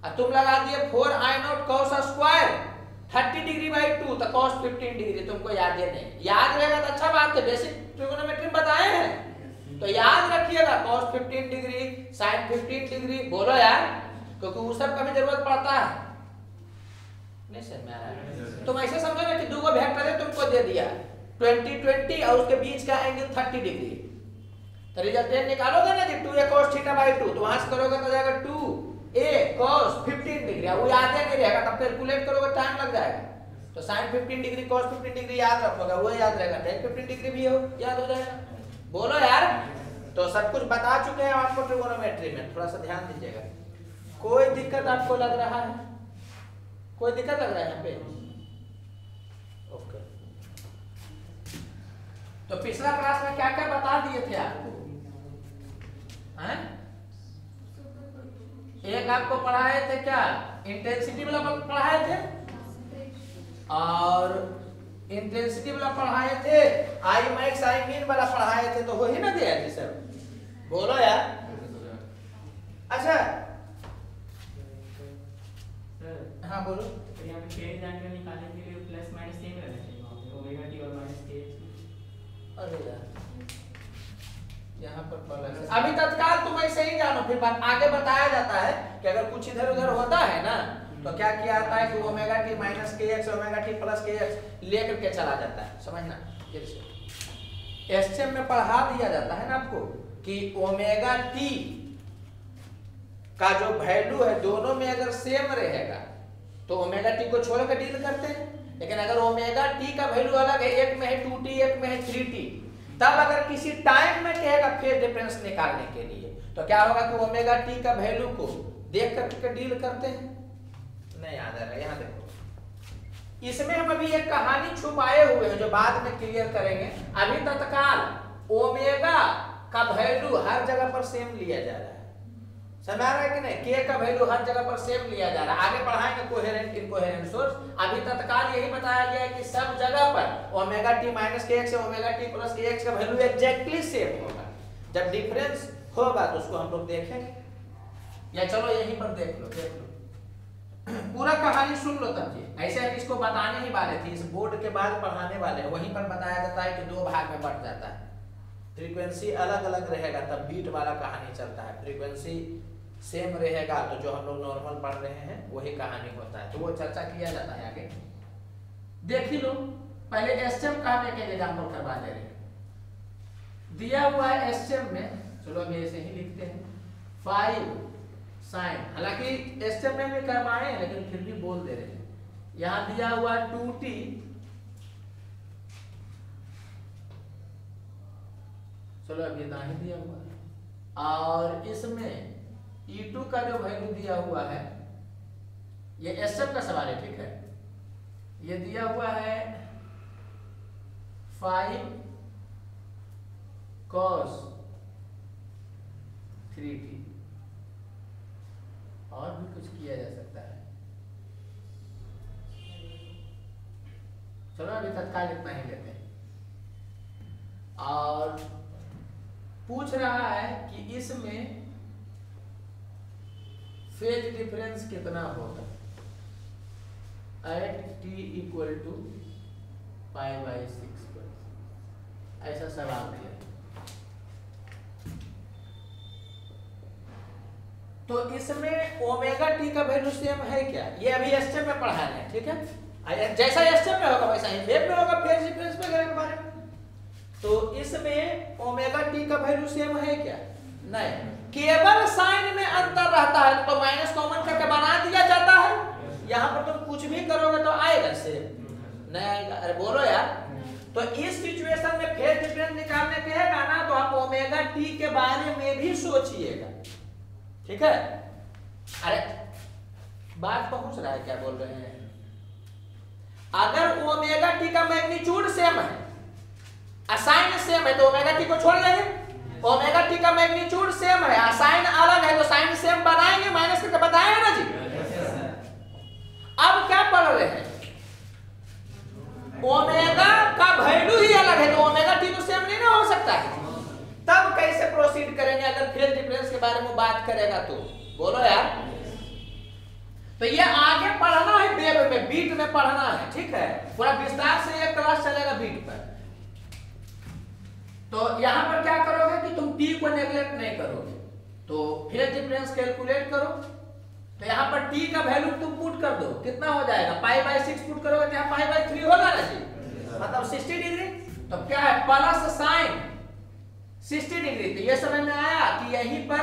और तुम लगा दिए 4I0 cos square 30 degree by 2 तो cos 15 डिग्री। तुमको याद है नहीं, याद रहेगा तो अच्छा बात है, बेसिक ट्रिगोनोमेट्री में बताए हैं तो याद रखिएगा cos 15 डिग्री sin 15 डिग्री। बोलो यार, क्योंकि उस सब का भी जरूरत पड़ता है। नहीं समझ में आ रहा है? तुम ऐसे समझो ना कि दो वेक्टर है तुमको दे दिया 20 20 और उसके बीच का एंगल 30 डिग्री, तो रिजल्टेंट निकालोगे ना जी 2a cos θ/2, तो वहां से करोगे तो जाएगा 2a cos 15 डिग्री। वो याद नहीं रहेगा तब कैलकुलेट करोगे टाइम लग जाएगा। तो sin 15 डिग्री cos 15 डिग्री याद रखोगे, वो याद रहेगा, tan 15 डिग्री भी हो याद हो जाएगा। बोलो यार, तो सब कुछ बता चुके हैं आपको ट्रिगोनोमेट्री में, थोड़ा सा ध्यान दीजिएगा। कोई दिक्कत आपको लग रहा है? कोई दिक्कत लग रहा है यहाँ पे? ओके, तो पिछला क्लास में क्या क्या बता दिए थे आपको? हैं? एक आपको पढ़ाए थे क्या, इंटेंसिटी वाला पढ़ाए थे, और इंटेंसिटी वाला पढ़ाए थे, आई मैक्स आई मीन वाला पढ़ाए थे, तो हो ही ना गया जी सर? बोलो यार। अच्छा हाँ बोलो। तो यहाँ पे फेज एंगल निकालने के लिए प्लस माइनस सेम रहना चाहिए, वहाँ पे ओमेगा टी और माइनस के। अरे यार यहाँ पर प्लस, अभी तत्काल तुम ऐसे ही जानो, फिर बात आगे बताया जाता है कि अगर कुछ इधर उधर होता है ना तो क्या किया जाता है कि ओमेगा टी माइनस के एक्स ओमेगा टी प्लस के एक्स लेकर के चला जाता है। समझना, एसएम में पढ़ा दिया जाता है ना आपको कि ओमेगा टी का जो वैल्यू है दोनों में अगर सेम रहेगा तो ओमेगा टी को छोड़ कर डील करते हैं, लेकिन अगर ओमेगा टी का वैल्यू अलग है, एक में है 2t एक में है 3t, तब अगर किसी टाइम में कहेगा फेज डिफरेंस निकालने के लिए तो क्या होगा कि ओमेगा टी का वैल्यू को देख करके डील करते हैं। नहीं याद आ रहा, यहाँ देखो, इसमें हम अभी एक कहानी छुपाए हुए हैं जो बाद में क्लियर करेंगे। अभी तत्काल ओमेगा का वैल्यू हर जगह पर सेम लिया जा रहा है, समझ आ रहा है कि नहीं? के का वैल्यू हर जगह पर सेम लिया जा रहा है, आगे पढ़ाएंगे कोहेरेंट इनकोहेरेंट सोर्स। अभी तत्काल यही बताया गया है कि सब जगह पर ओमेगा टी माइनस के एक्स ओमेगा टी प्लस के एक्स का वैल्यू एग्जैक्टली सेम होगा। जब डिफरेंस होगा तो उसको हम लोग देखेंगे, या चलो यहीं पर देख लो पूरा कहानी सुन लो तब जी। ऐसे हम इसको बताने ही वाले थे, इस बोर्ड के बाद पढ़ाने वाले हैं, वहीं पर बताया जाता है कि दो भाग में बढ़ जाता है, फ्रीक्वेंसी अलग अलग रहेगा तब बीट वाला कहानी चलता है, फ्रीक्वेंसी सेम रहेगा तो जो हम लोग नॉर्मल पढ़ रहे हैं वही कहानी होता है, तो वो चर्चा किया जाता है आगे। देख ही लो, पहले एसएम का हम एक एग्जांपल करवा दे रहे हैं। दिया हुआ है एसएम में, चलो अभी ऐसे ही लिखते हैं 5 साइन, हालांकि एसएम में भी करवाए हैं लेकिन फिर भी बोल दे रहे हैं। यहां दिया हुआ 2t चलो अभी ना ही दिया हुआ है, और इसमें E2 का जो वैल्यू दिया हुआ है, ये एसएम का सवाल है, ठीक है? ये दिया हुआ है 5 cos 3t, और भी कुछ किया जा सकता है, चलो अभी तत्काल इतना ही लेते हैं। और पूछ रहा है कि इसमें फेज डिफरेंस कितना होगा एट t इक्वल टू π/6 पर, ऐसा सवाल दिया। तो इसमें ओमेगा टी का वैल्यू सेम है क्या? ये अभी एसटीएम में पढ़ा रहे हैं, ठीक है। जैसा एसटीएम में होगा वैसा ही वेब में होगा, फेज डिफरेंस वगैरह के बारे में। तो इसमें ओमेगा टी का वैल्यू सेम है क्या? नहीं, केवल साइन में अंतर रहता है, तो माइनस कॉमन करके बना दिया जाता है। यहाँ पर तुम कुछ भी करोगे तो आएगा सेम, नहीं आएगा? अरे बोलो यार। तो इस सिचुएशन में फेज डिफरेंस निकालने कहेगा ना, तो आप ओमेगा टी के बारे में भी सोचिएगा, ठीक है। अरे बात पहुंच रहा है, क्या बोल रहे हैं? अगर ओमेगा टी का मैग्नीट्यूड सेम है, असाइन सेम है, तो ओमेगा टी को छोड़ देंगे। ओमेगा टी का मैग्नीट्यूड सेम है, असाइन अलग है, तो साइन सेम बनाएंगे, माइनस करके बताएंगे ना जी। अब क्या पढ़ रहे हैं? ओमेगा का वैल्यू ही अलग है, तो ओमेगा टी तो सेम नहीं ना हो सकता है। तब कैसे प्रोसीड करेंगे अगर फेज डिफरेंस के बारे में बात करेगा तो? बोलो यार। तो ये आगे पढ़ना है, वेब में, बीट में पढ़ना है, ठीक है। पूरा विस्तार से ये क्लास चलेगा बीट पर। तो यहां पर क्या करोगे कि तुम टी को नेग्लेक्ट नहीं करोगे, तो फेज डिफरेंस कैलकुलेट करो। तो यहां पर टी का वैल्यू तुम पुट कर दो, कितना हो जाएगा? π/6 पुट करोगे तो यहाँ π/3 होगा ना जी, मतलब 60 डिग्री। तो क्या है? Plus sign 60 degree. तो ये समझ में आया कि यहीं पर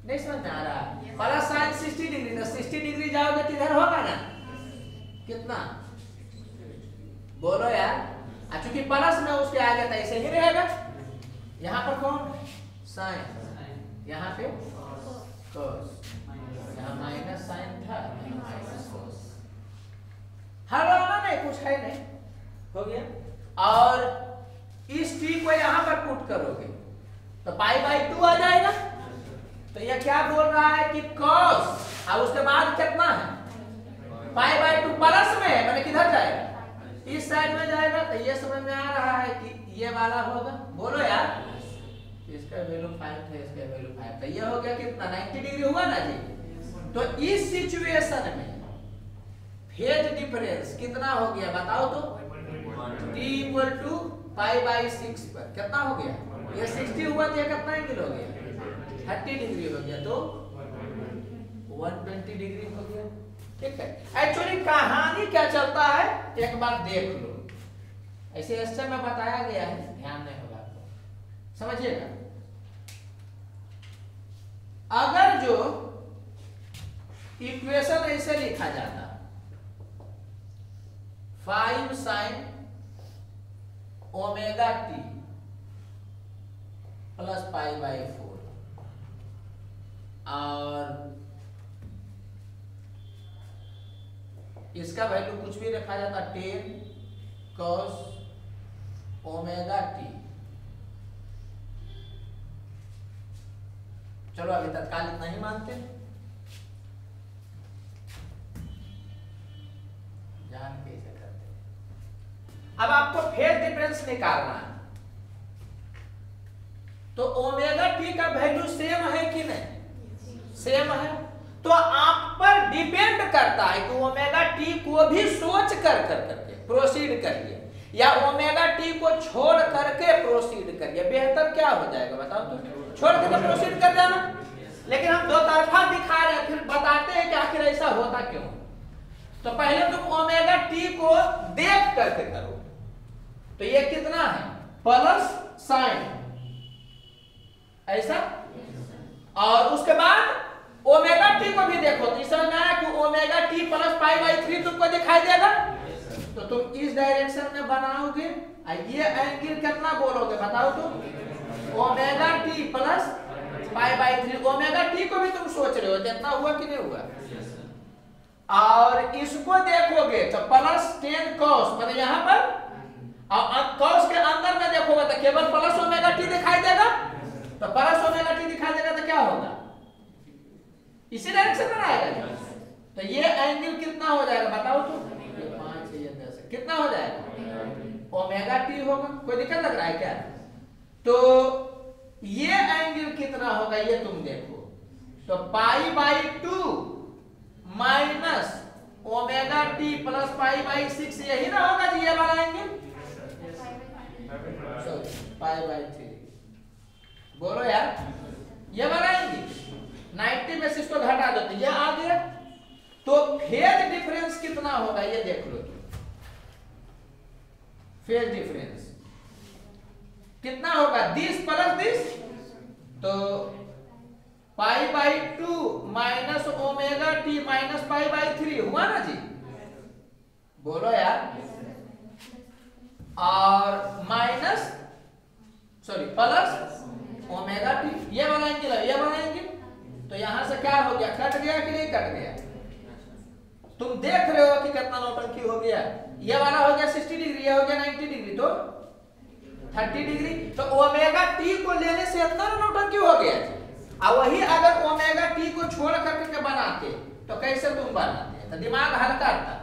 नहीं समझ में आ रहा? प्लस साइन 60 डिग्री, तो 60 डिग्री जाओगे तो इधर होगा ना, कितना? बोलो यार। चूंकि प्लस में उसके आगे था, ऐसे ही रहेगा। यहाँ पर कौन? साइन, यहाँ पे cos, यहाँ माइनस साइन था, माइनस cos। हराना नहीं, कुछ है नहीं, हो गया। और इस t को यहाँ पर पुट करोगे तो π/2 आ जाएगा। तो यह क्या बोल रहा है कि cos, और उसके बाद कितना है? π/2 प्लस में, मैंने किधर जाएगा? इस साइड में जाएगा। तो ये समझ में आ रहा है कि ये वाला होगा। बोलो यार। इसका वैल्यू 5 है, इसका वैल्यू 5, तो ये हो गया कितना? 90 डिग्री हुआ ना जी। तो इस सिचुएशन में फेज डिफरेंस कितना हो गया बताओ तो? t इक्वल टू π/6 पर कितना हो गया? ये 60 हुआ तो ये कितना एंगल हो गया? 30 डिग्री हो गया, तो 120 डिग्री हो गया, ठीक है। एक्चुअली कहानी क्या चलता है एक बार देख लो, ऐसे एस्टर में बताया गया है, ध्यान नहीं होगा तो समझिएगा। अगर जो इक्वेशन ऐसे लिखा जाता 5 sin ओमेगा टी प्लस π/4, और इसका वैल्यू कुछ भी रखा जाता 10 cos ओमेगा टी। चलो अभी तत्काल इतना ही मानते हैं, जान कैसे करते हैं। अब आपको फेज डिफरेंस निकालना है, तो ओमेगा टी का वैल्यू सेम है कि नहीं? सेम है। तो आप पर डिपेंड करता है कि ओमेगा टी को भी सोच करके प्रोसीड करिए, या ओमेगा टी को छोड़ करके प्रोसीड करिए। बेहतर क्या हो जाएगा बताओ तो? छोड़ के तो प्रोसीड कर जाना। लेकिन हम दो तरफा दिखा रहे हैं, फिर बताते हैं कि आखिर ऐसा होता क्यों। तो पहले तुम ओमेगा टी को देख करके करो। तो ये कितना है? प्लस साइन ऐसा, और उसके बाद ओमेगा टी को भी देखो। तो इस समझ में आया कि ओमेगा टी प्लस π/3 तुमको दिखाई देगा। तो तुम इस डायरेक्शन में बनाओगे, ये एंगल कितना बोलोगे बताओ तो? Omega t plus π/3। Omega t को भी तुम सोच रहे हो, कितना हुआ कि नहीं हुआ? और इसको देखोगे तो प्लस 10 cos, मतलब यहाँ पर, और cos के अंदर में देखोगे तो केवल प्लस ओमेगा टी दिखाई देगा। तो प्लस ओमेगा टी दिखाई देगा तो क्या होगा? इसी डायरेक्शन में आएगा। तो ये एंगल कितना हो जाएगा बताओ तो? ये 5 है, ये 10 है, कितना हो जाएगा? ओमेगा टी होगा। कोई दिक्कत लग रहा है क्या? तो ये एंगल कितना होगा ये तुम देखो, तो pi by 2 minus omega t plus pi by 6 यही ना होगा जी, ये बनाएंगे पाई बाई 3, बोलो यार ये बनाएंगे 90 में से इसको घटा दो तो ये आ गया। तो फेज डिफरेंस कितना होगा ये देख लो, फेज डिफरेंस कितना होगा, दिस प्लस दिस, तो pi by 2 minus omega t minus pi by 3 हुआ ना जी, बोलो यार, और minus sorry plus omega T, ये बनाएंगे ये बनाएंगे, तो यहां से क्या हो गया, कट गया कि नहीं कट गया, तुम देख रहे हो कि कितना नौटंकी हो गया, ये वाला हो गया 60 डिग्री, ये हो गया 90 डिग्री, तो 30 डिग्री, तो ओमेगा टी को लेने से इतना नौटंकी हो गया। और वही अगर ओमेगा टी को छोड़ करके बनाते तो कैसे तुम बनाते, तो दिमाग हल्का था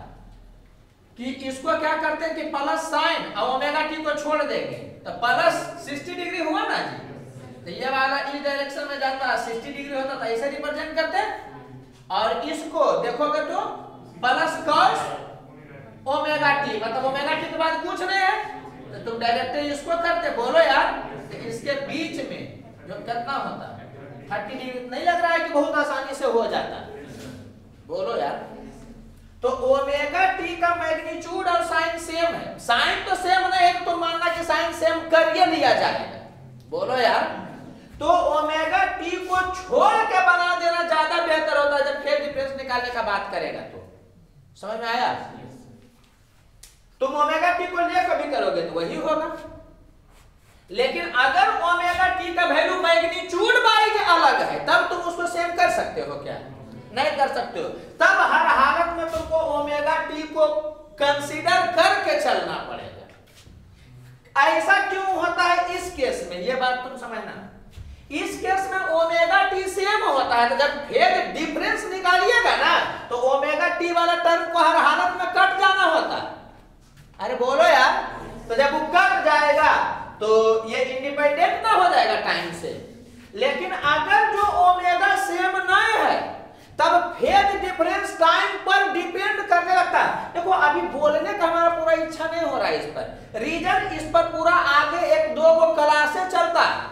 कि इसको क्या करते हैं कि प्लस साइन और ओमेगा टी को छोड़ देंगे तो प्लस 60 डिग्री हुआ ना जी, तो ये वाला इस डायरेक्शन में जाता है 60 डिग्री होता था, ऐसे रिप्रेजेंट करते हैं। और इसको देखोगे तो प्लस कॉस ओमेगा टी, मतलब ओमेगा टी के बाद कुछ नहीं है, तो तुम डायरेक्ट इसको करते, बोलो यार, तो इसके बीच में जो कितना होता है 30 डिग्री, नहीं लग रहा है कि बहुत आसानी से हो जाता है, बोलो यार। तो ओमेगा टी का मैग्नीट्यूड और साइन सेम है, साइन तो सेम नहीं है तो मानना कि साइन सेम करके लिया जाएगा, बोलो यार। तो ओमेगा टी को छोड़ के बना देना ज्यादा बेहतर होता है जब फेज डिफरेंस निकालने का बात करेगा, तो समझ में आया। तुम ओमेगा टी को ले कभी करोगे तो वही होगा, लेकिन अगर ओमेगा टी का वैल्यू मैग्नीट्यूड वाइज अलग है तब तुम उसको सेम कर सकते हो क्या, नहीं कर सकते हो, तब हर हालत में तुमको ओमेगा टी को कंसीडर करके चलना पड़ेगा। ऐसा क्यों होता है इस केस में, ये बात तुम समझना, इस केस में ओमेगा टी सेम होता है, तो जब फेज डिफरेंस निकालिएगा ना तो ओमेगा टी वाला टर्म को हर हालत में कट जाना होता है, अरे बोलो यार, तो जब वो कट जाएगा तो ये इंडिपेंडेंट ना हो जाएगा टाइम से। लेकिन अगर जो ओमेगा सेम नहीं है तब फेज डिफरेंस टाइम पर डिपेंड करने लगता है। देखो अभी बोलने का हमारा पूरा इच्छा नहीं हो रहा है इस पर, रीजन इस पर पूरा आगे 1-2 को क्लासेस चलता है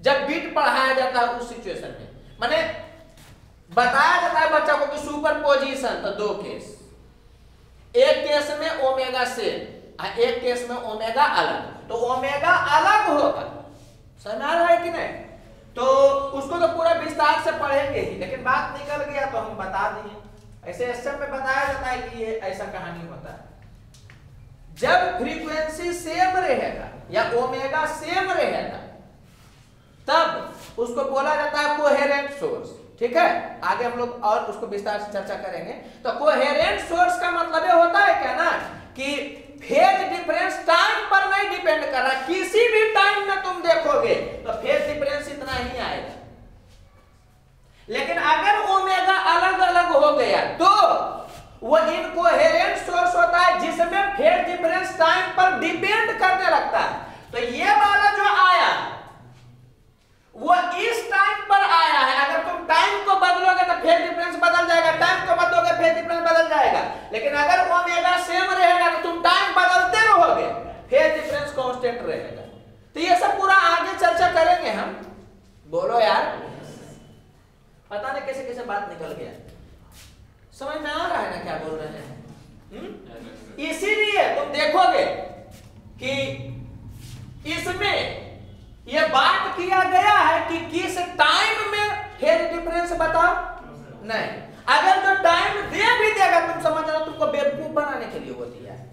जब बीट पढ़ाया जाता है, उस सिचुएशन में माने बताया जाता है बच्चा को कि सुपर पोजिशन, तो 2 केस, एक केस में ओमेगा सेम, एक केस में ओमेगा अलग, तो ओमेगा अलग होगा, समझ आ रहा है कि नहीं, तो उसको तो पूरा विस्तार से पढ़ेंगे ही, लेकिन बात निकल गया तो हम बता दिए, ऐसे एसएम में बताया जाता है कि ये ऐसा कहानी होता है। जब फ्रीक्वेंसी सेम रहेगा या ओमेगा सेम रहेगा तब उसको बोला जाता है कोहेरेंट सोर्स, ठीक है, आगे हम लोग और उसको विस्तार से चर्चा करेंगे। तो कोहेरेंट सोर्स का मतलब ये होता है क्या ना कि फेज डिफरेंस टाइम पर नहीं डिपेंड कर रहा, किसी भी टाइम में तुम देखोगे तो फेज डिफरेंस इतना ही आएगा। लेकिन अगर ओमेगा अलग अलग हो गया तो वो इनकोहेरेंट सोर्स होता है जिसमें फेज डिफरेंस टाइम पर डिपेंड करने लगता है। तो ये वाला जो आया वो इस टाइम पर आया है, अगर तुम टाइम को बदलोगे तो फेज डिफरेंस बदल जाएगा, टाइम को बदलोगे फेज डिफरेंस बदल जाएगा। लेकिन अगर ओमेगा सेम रहेगा तो तुम टाइम बदलते रहोगे, फेज डिफरेंस कांस्टेंट रहेगा। तो ये सब पूरा आगे चर्चा करेंगे हम, बोलो यार, पता नहीं कैसे कैसे बात निकल गया, समझ में आ रहा है ना क्या बोल रहे हैं। इसीलिए तुम देखोगे कि इसमें ये बात किया गया है कि किस टाइम में फेज डिफरेंस बताओ, नहीं, अगर जो टाइम दे भी देगा तुम समझ रहे हो, तुमको बेवकूफ बनाने के लिए वो दिया है।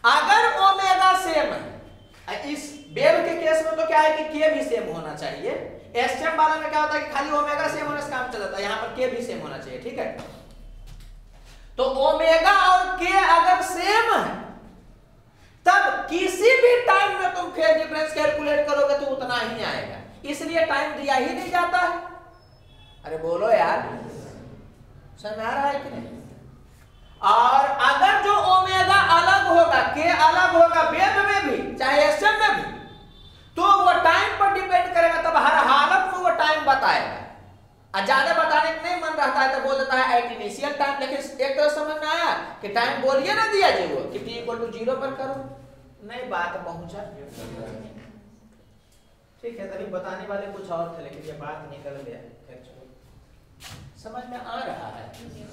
अगर ओमेगा सेम है, इस वेव के केस में तो क्या है कि के भी सेम होना चाहिए, एसएम वाला में क्या होता है कि खाली ओमेगा सेम होने से काम चल जाता है, यहां पर के भी सेम होना चाहिए, ठीक है। तो ओमेगा और के अगर सेम है तब किसी भी टाइम में तुम फेज डिफरेंस कैलकुलेट करोगे तो उतना ही आएगा, इसलिए टाइम दिया ही नहीं जाता है। अरे बोलो यार, समझ में आ रहा है कि नहीं। और अगर जो ओमेगा अलग होगा, के अलग होगा वेव में भी चाहे एसएम में भी, तो वो टाइम पर डिपेंड करेगा, तब हर हालत में वो टाइम बताएगा। और ज्यादा बताने का नहीं मन रहता है तो बोल देता है एट इनिशियल टाइम। लेकिन एक तरह समझ में आया कि टाइम बोलिए ना दिया जी वो कि t = 0 पर करो, नहीं बात पहुंचा। ठीक है, तभी बताने वाले कुछ और थे लेकिन ये बात निकल गया। समझ में आ रहा है?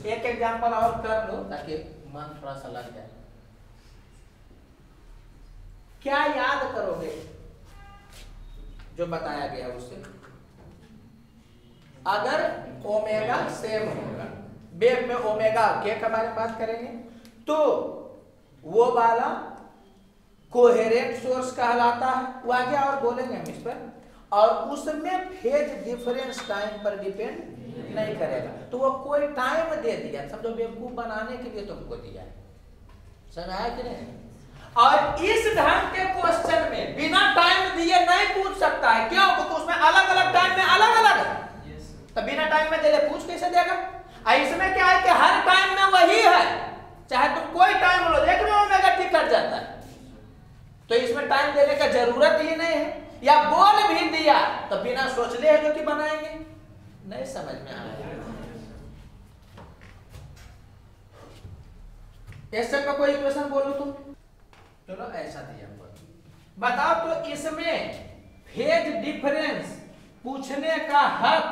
एक एग्जांपल और कर लो ताकि मन थोड़ा सा लग जाए। क्या याद करोगे जो बताया गया उससे? अगर ओमेगा सेम होगा, वेव में ओमेगा के के बारे में बात करेंगे, तो वो वाला कोहेरेंट सोर्स कहलाता है। वो आगे और बोलेंगे हम इस पर। और उसमें फेज डिफरेंस टाइम पर डिपेंड नहीं करेगा। तो वो कोई टाइम दे दिया, समझो बेवकूफ बनाने के लिए तुमको दिया है, समझ आया कि नहीं? और इस ढंग के क्वेश्चन में बिना टाइम दिए नहीं पूछ सकता है। क्यों? क्योंकि उसमें अलग अलग टाइम में अलग अलग है। तो बिना टाइम में दे ले पूछ कैसे देगा? इसमें क्या है कि हर टाइम में वही है, चाहे तुम कोई टाइम लो, देख रहे हो ओमेगा टी कट जाता है, तो इसमें टाइम देने का जरूरत ही नहीं है। या बोल भी दिया तो बिना सोच ले जो कि बनाएंगे, नहीं समझ में आया। ऐसे का कोई इक्वेशन बोलो तुम, चलो ऐसा दिया बताओ तो इसमें फेज डिफरेंस पूछने का हक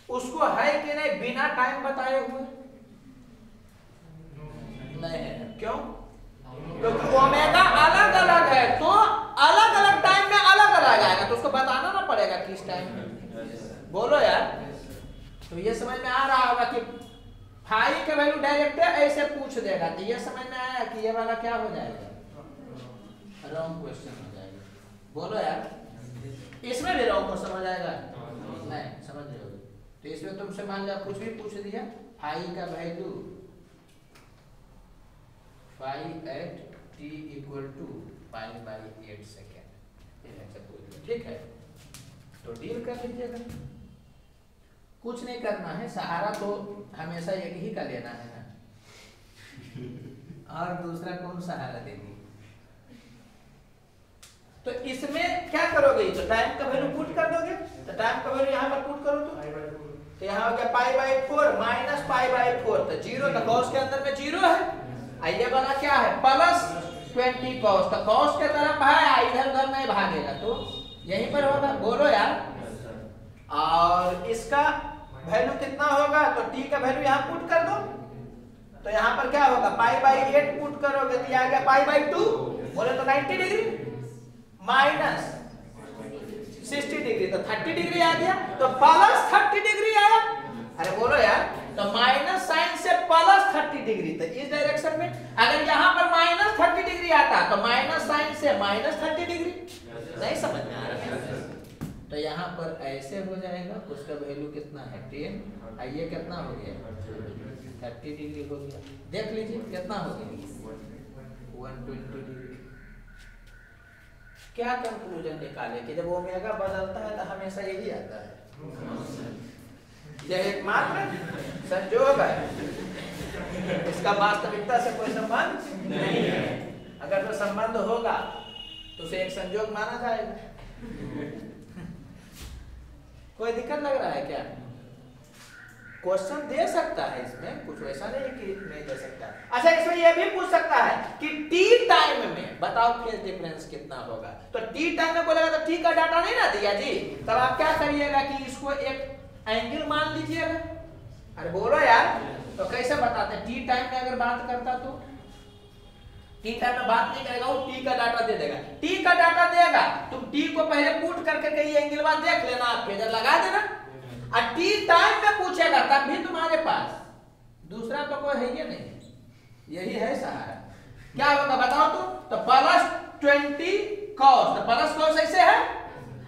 उसको है कि नहीं बिना टाइम बताए हुए? नहीं है। क्यों? क्योंकि ओमेगा अलग अलग है, तो अलग अलग टाइम में अलग अलग आएगा, तो उसको बताना ना पड़ेगा किस टाइम में। बोलो यार। तो ये समझ में आ रहा होगा कि फाई के वैल्यू डायरेक्ट ऐसे पूछ देगा, तो ये समझ में आया कि ये वाला क्या हो जाएगा? रॉन्ग क्वेश्चन हो जाएगा। बोलो यार। इसमें भी रॉन्ग को समझ आएगा? नहीं समझ रहे हो? तो इसमें तुमसे मान लिया कुछ भी पूछ दिया, फाई का value phi at t = π/8 second, ठीक है? तो डील कर लीजिएगा, कुछ नहीं करना है। सहारा तो हमेशा एक ही का लेना है ना, और दूसरा कौन सहारा देगी? तो इसमें क्या करोगे? तो टाइम का वैल्यू पुट कर दोगे, तो टाइम का वैल्यू यहाँ पर पुट करो तो यहाँ हो गया π/4 माइनस π/4, तो 0, तो cos के अंदर में 0 है। ये वाला क्या है? +20 cos, तो cos के तरफ है, इधर उधर नहीं भागेगा, तो यहीं पर होगा। बोलो यार। और इसका वैल्यू कितना होगा? तो t का वैल्यू यहाँ पुट कर दो, तो यहाँ पर क्या होगा? π/8 पुट करोगे तो आ गया π/2, बोले तो 90 डिग्री माइनस 60 डिग्री, तो 30 डिग्री आ गया, तो +30 डिग्री आया। अरे बोलो यार। तो माइनस साइन से +30 डिग्री, तो इस डायरेक्शन में अगर यहाँ पर -30 डिग्री आता तो माइनस साइन से -30 डिग्री, नहीं समझ में आ रहा है? तो यहाँ पर ऐसे हो जाएगा, उसका वैल्यू कितना है? 10, और ये कितना हो गया? 30 डिग्री हो गया। देख लीजिए कितना हो गया? 120 डिग्री। क्या कंक्लूजन निकाले कि जब ओमेगा बदलता है तो हमेशा यही आता है? यह एकमात्र संयोग है, इसका वास्तविकता से कोई संबंध नहीं है। अगर तो संबंध होगा तो उसे एक संयोग माना जाएगा। कोई दिक्कत लग रहा है क्या? क्वेश्चन दे सकता है इसमें, कुछ वैसा नहीं कि नहीं दे सकता। अच्छा, इसमें यह भी पूछ सकता है कि t टाइम में बताओ फेज डिफरेंस कितना होगा। तो t टाइम में बोलेगा तो t का डाटा नहीं ना दिया जी, तब आप क्या करिएगा कि इसको एक एंगल मान लीजिएगा। अरे बोलो यार। तो कैसे बताते? t टाइम में अगर बात करता तो t टाइम में बात नहीं करेगा, वो t का डाटा दे देगा। t का डाटा देगा, तुम t को पहले पुट करके कहीं एंगल बात देख लेना, फेजर लगा देना। और t टाइम में पूछेगा तब भी तुम्हारे पास दूसरा तो कोई है ही नहीं, यही है सहारा। क्या होगा बताओ तो +20 cos, तो प्लस cos ऐसे है।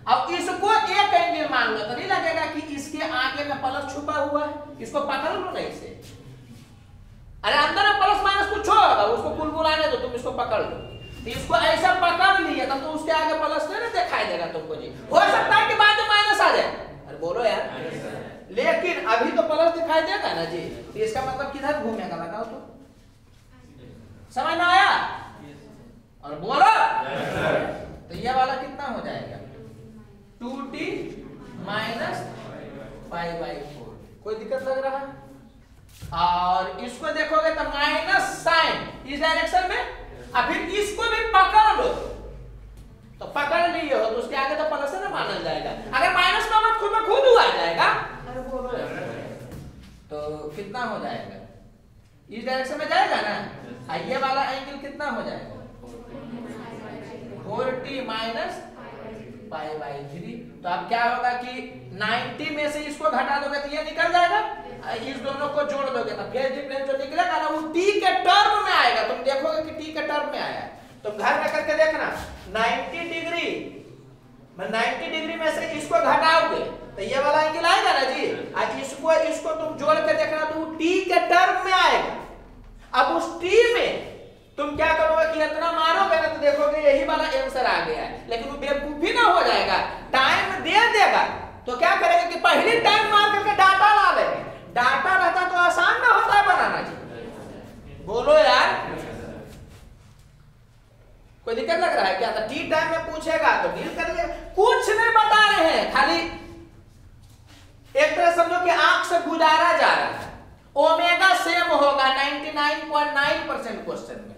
अब इसको एक एंगल मान लो, तो नहीं लगेगा कि इसके आगे में प्लस छुपा हुआ है, इसको पकड़ लो नहीं से। अरे अंदर में प्लस माइनस कुछ होगा, उसको कुल बुलाने दो, तुम इसको पकड़ लो। तो इसको ऐसा पकड़ लिए तब तो उसके आगे प्लस नहीं दिखाई देगा तुमको जी। हो सकता है कि बाद में माइनस आ जाए। अरे बोलो यार। लेकिन अभी तो प्लस दिखाई देगा ना जी, तो इसका मतलब किधर घूमेगा बताओ तो? समझ में आया? और बोलो। तो तो ये वाला कितना हो जाएगा 2t माइनस पाई बाई 4। कोई दिक्कत लग रहा है? और इसको देखोगे तो माइनस साइन इस डायरेक्शन में, और फिर इसको भी पकड़ लो तो पकड़ लिए हो तो उसके आगे तो प्लस ना माना जाएगा। अगर माइनस का मत खुद में खुद हुआ जाएगा तो कितना हो जाएगा इस डायरेक्शन में जाएगा ना। ये वाला एंगल कितना हो जाएगा 4t माइनस पाई बाई 3। तो अब क्या होगा कि 90 में से इसको घटा दोगे तो ये निकल जाएगा, इस दोनों को जोड़ दोगे तो फेज डिफरेंस जो निकलेगा ना वो t के टर्म में आएगा। तुम देखोगे कि t के टर्म में आया। तुम घर में करके देखना 90 डिग्री में से इसको घटाओगे तो ये वाला एंगल आएगा ना जी, और इसको तुम जोड़ के देखना तो वो t के टर्म में आएगा। अब उस t में तुम क्या करोगे कि इतना मारोगे ना तो देखोगे यही वाला आंसर आ गया है, लेकिन वो बेवकूफी ना हो जाएगा, टाइम दे देगा। तो क्या करेंगे कि पहली टाइम मार करके डाटा ला लेंगे। डाटा रहता तो आसान ना होता है बनाना जी, बोलो यार। कोई दिक्कत लग रहा है क्या? तो टी टाइम में पूछेगा तो डील कर ले। कुछ नहीं बता रहे हैं, खाली एक तरह समझो कि आंख से गुजारा जा रहा है। ओमेगा सेम होगा 99.9% क्वेश्चन में।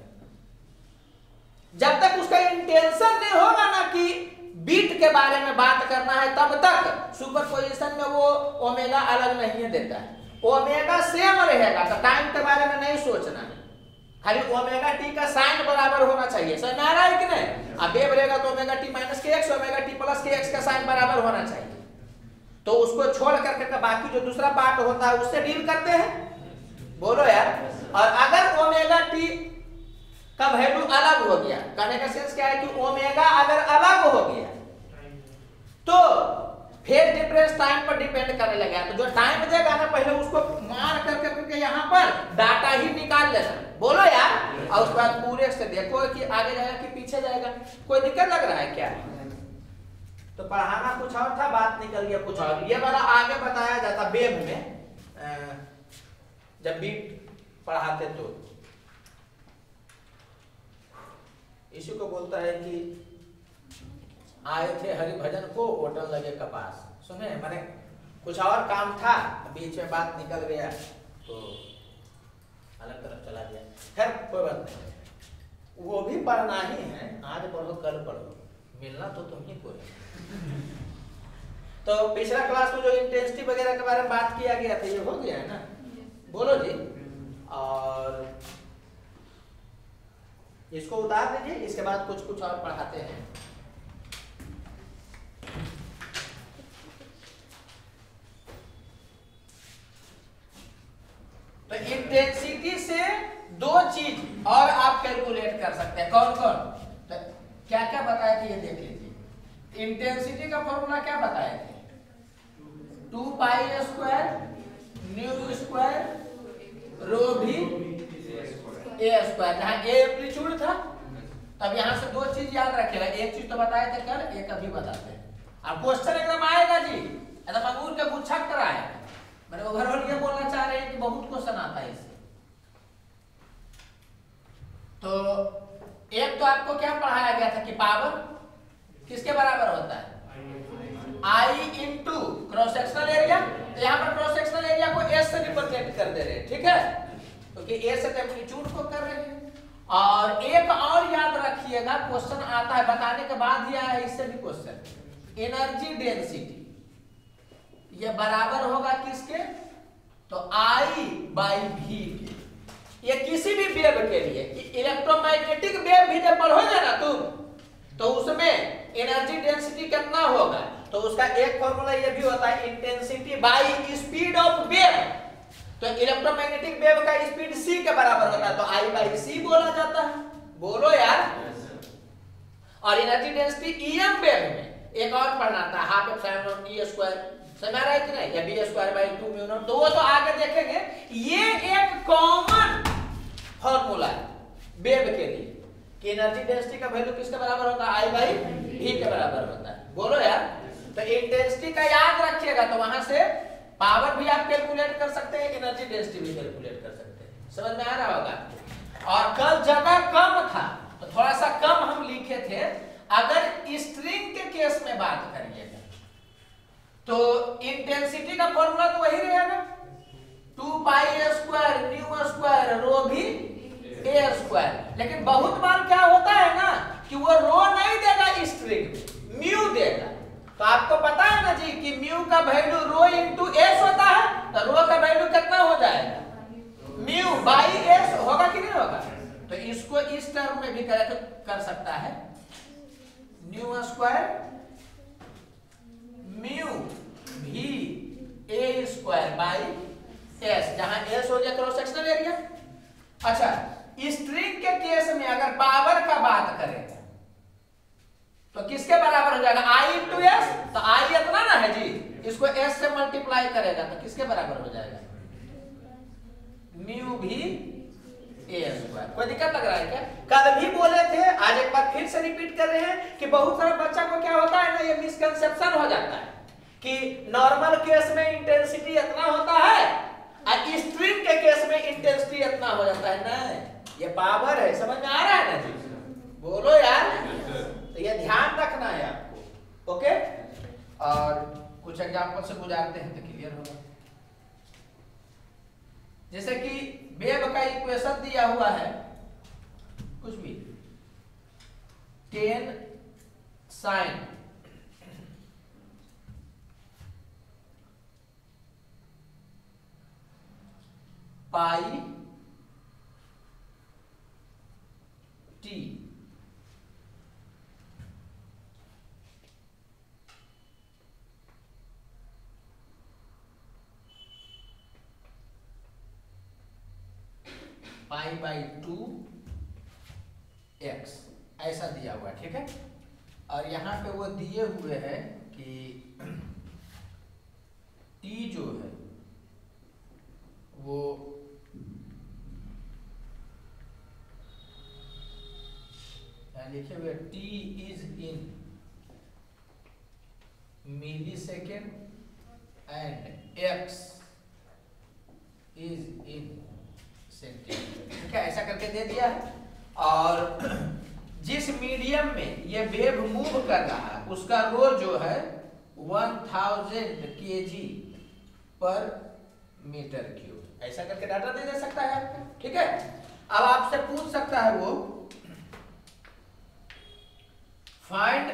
जब तक उसका इंटेंशन नहीं होगा ना कि बीट के बारे में बात करना है तब तक सुपरपोजिशन में वो ओमेगा अलग नहीं देता है। ओमेगा सेम रहेगा तो टाइम के बारे में नहीं सोचना है, खाली ओमेगा टी का साइन बराबर होना चाहिए। समझ में आ रहा है कि नहीं? अब वेव रहेगा तो ओमेगा टी माइनस के एक्स, ओमेगा टी प्लस के एक्स का साइन बराबर होना चाहिए। तो उसको छोड़ करके बाकी जो दूसरा पार्ट होता है उससे डील करते हैं, बोलो यार। और अगर ओमेगा टी का वैल्यू अलग हो गया, कहने का सेंस क्या है कि ओमेगा अगर अलग हो गया तो फेज डिफरेंस टाइम पर डिपेंड करने लगा। तो जो टाइम देगा ना पहले उसको मार करके यहाँ पर डाटा ही निकाल लेना, बोलो यार। और उसके बाद पूरे से देखो कि आगे जाएगा कि पीछे जाएगा। कोई दिक्कत लग रहा है क्या? तो पढ़ाना कुछ और था, बात निकल गया कुछ और। ये वाला आगे बताया जाता वेब में जब बीट पढ़ाते तो इसी को बोलता है कि आए थे हरिभजन को होटल लगे कपास। सुने मैंने कुछ और काम था, बीच में बात निकल गया तो अलग तरफ चला गया। खैर कोई बात नहीं, वो भी पढ़ना ही है। आज पढ़ो कल पढ़ो, मिलना तो तुम ही को है। तो पिछला क्लास में जो इंटेंसिटी वगैरह के बारे में बात किया गया था ये हो गया है ना, बोलो जी। और इसको उतार दीजिए, इसके बाद कुछ और पढ़ाते हैं। तो इंटेंसिटी से दो चीज और आप कैलकुलेट कर सकते हैं। कौन कौन? तो क्या क्या बताया थे ये देख लीजिए। इंटेंसिटी का फॉर्मूला क्या बताए थे? 2 pi square nu square rho भी ए स्क्वायर, जहां ए एम्पलीट्यूड था। तब यहां से दो चीज याद रखेगा। एक चीज तो बताए थे कल, एक अभी बताते हैं। अब क्वेश्चन एकदम आएगा जी, एकदम अंगूर के गुच्छा कर आएगा। मैंने ओवरऑल ये बोलना चाह रहे हैं कि बहुत क्वेश्चन आता है इससे। तो एक तो आपको क्या पढ़ाया गया था कि पावर किसके बराबर होता है? आई इंटू क्रॉस सेक्शनल एरिया। तो यहाँ पर क्रॉस सेक्शनल एरिया को एस से रिप्रेजेंट कर दे रहे हैं, ठीक है, क्योंकि ए से एम्पलीट्यूड को कर रहे हैं। और एक और याद रखिएगा, क्वेश्चन आता है बताने के बाद ही आया है, इससे भी क्वेश्चन। एनर्जी डेंसिटी ये बराबर होगा किसके? तो आई बाई भी के। ये किसी भी वेव के लिए, इलेक्ट्रोमैग्नेटिक वेव भी जब पढ़ोगे ना तुम तो उसमें एनर्जी डेंसिटी कितना होगा तो उसका एक फॉर्मूला ये भी होता है intensity by speed of wave. तो इलेक्ट्रोमैग्नेटिक वेव का स्पीड c के बराबर होता है, तो I बाई c बोला जाता है, बोलो यार। और एनर्जी डेंसिटी EM वेव में एक और पढ़ना था, हाफ एप्सिलॉन E स्क्वायर, समझ आ रहा है कि नहीं, या b square by 2 mu naught. तो वो तो आगे देखेंगे। ये एक कॉमन फॉर्मूला है वेव के लिए कि एनर्जी डेंसिटी का वैल्यू किसके बराबर होता है? I बाई v के बराबर होता है, बोलो यार। तो इंटेंसिटी का याद रखिएगा, तो वहां से पावर भी आप कैलकुलेट कर सकते हैं, एनर्जी डेंसिटी भी कैलकुलेट कर सकते हैं। समझ में आ रहा होगा। और कल जगह कम था तो थोड़ा सा कम हम लिखे थे, अगर स्ट्रिंग के केस में बात करिएगा तो इंटेंसिटी का फॉर्मूला तो वही रहेगा, 2 पाई a square nu square rho भी a स्क्वायर। लेकिन बहुत बार क्या होता है ना कि वो रो नहीं देगा स्ट्रिंग, म्यू देगा। तो आपको पता है ना जी कि म्यू का वैल्यू रो इंटू एस होता है, तो रो का वैल्यू कितना हो जाएगा, म्यू बाई एस होगा कि नहीं होगा। तो इसको इस टर्म में भी कर सकता है, न्यू स्क्वायर म्यू भी ए स्क्वायर बाई एस, जहां एस हो गया क्रॉस सेक्शनल एरिया। अच्छा, स्ट्रिंग के केस में अगर पावर का बात करें तो किसके बराबर हो जाएगा, आई इंटू एस। तो आई इतना ना है जी, इसको एस से मल्टीप्लाई करेगा तो किसके बराबर हो जाएगा, म्यू भी ए स्क्वायर। कोई दिक्कत लग रहा है क्या? कल भी बोले थे, आज एक बार फिर से रिपीट कर रहे हैं कि बहुत सारे बच्चा को क्या होता है ना, ये मिसकंसेप्शन हो जाता है कि नॉर्मल केस में इंटेंसिटी इतना होता है और स्ट्रिंग के केस में इंटेंसिटी इतना हो जाता है। नहीं, ये पावर है, समझ में आ रहा है ना जी? बोलो यार, तो ये ध्यान रखना है आपको। ओके, और कुछ एग्जांपल से गुजारते हैं तो क्लियर होगा। जैसे कि वेव का इक्वेशन दिया हुआ है कुछ भी 10 sin pi T pi by 2 x ऐसा दिया हुआ है, ठीक है। और यहाँ पे वो दिए हुए हैं कि टी जो है वो लिखे हुए t is in millisecond and x is in centimetre, ठीक है, ऐसा करके दे दिया है। और जिस मीडियम में ये वेव मूव कर रहा है उसका रो जो है 1000 kg पर मीटर क्यूब, ऐसा करके डाटा दे सकता है आपको, ठीक है। अब आपसे पूछ सकता है वो फाइंड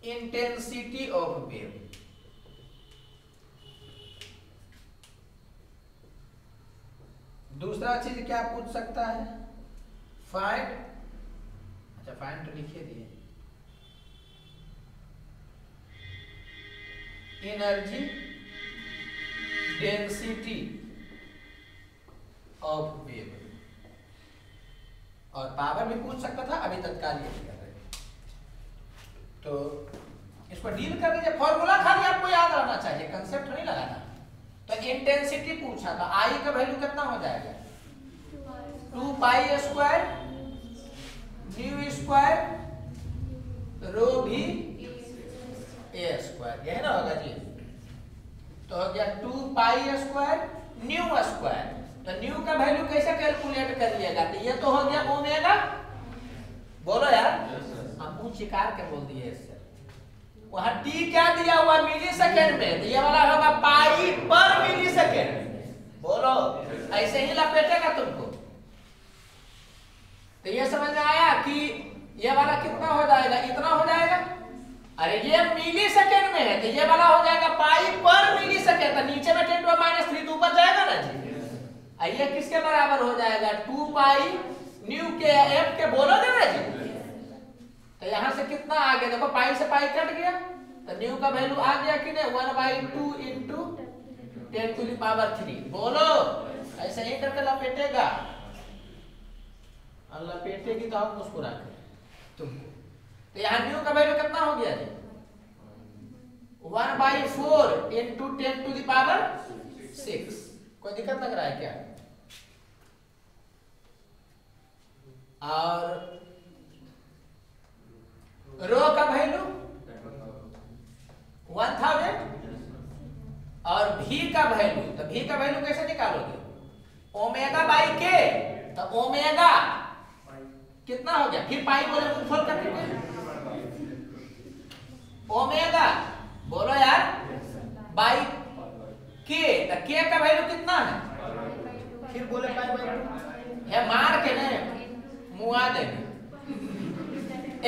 इंटेंसिटी ऑफ वेव। दूसरा चीज क्या पूछ सकता है, फाइंड, अच्छा फाइंड तो लिखिए दिए, एनर्जी डेंसिटी ऑफ वेव। और पावर भी पूछ सकता था, अभी तत्काल ये कर रहे हैं। तो इसको डील कर लीजिए, फॉर्मूला खाली आपको याद रहना चाहिए, कंसेप्ट नहीं लगाना। तो इंटेंसिटी पूछा था, आई का वैल्यू कितना हो जाएगा, 2 pi square nu square rho भी ए स्क्वायर, यही ना होगा जी। तो हो गया 2 पाई स्क्वायर न्यू स्क्वायर। तो न्यू का वैल्यू कैसे कैलकुलेट कर लिएगा, तो ये तो हो गया ओमेगा, बोलो यार, हम मुंह चिकार के बोल दिए इससे। वहां टी क्या दिया हुआ मिली सेकेंड में, तो ये वाला होगा पाई पर मिली सेकेंड, बोलो, ऐसे ही लपेटेगा तुमको। तो ये समझ में आया कि ये वाला कितना हो जाएगा, इतना हो जाएगा। अरे ये मिली सेकेंड में है तो ये वाला हो जाएगा पाई पर मिली सेकेंड, तो नीचे में 10⁻³ तो ऊपर जाएगा ना जी। ये किसके बराबर हो जाएगा, 2 पाई न्यू के एफ के बोलोगे ना जी। तो यहां से कितना आ गया, देखो पाई से पाई कट गया तो न्यू का वैल्यू आ गया कि नहीं, 1/2 इंटू 10⁻³ बोलो, ऐसे ही करके लपेटेगा, और लपेटेगी तो आप मुस्कुरा कर तुमको। तो यहाँ न्यू का वैल्यू कितना हो गया जी, 1/4 इंटू 10⁻⁶। कोई दिक्कत लग रहा है क्या? और रो का वैल्यू 1000 और भी का वैल्यू, तो भी का वैल्यू कैसे निकालोगे, ओमेगा बाई के, तो ओमेगा कितना हो गया, फिर पाई बोले मुंह खोल करके ओमेगा, बोलो यार बाई के, तो के का वैल्यू कितना है, फिर बोले पाई बाई 2 है, मार के नहीं मुआ देंगे।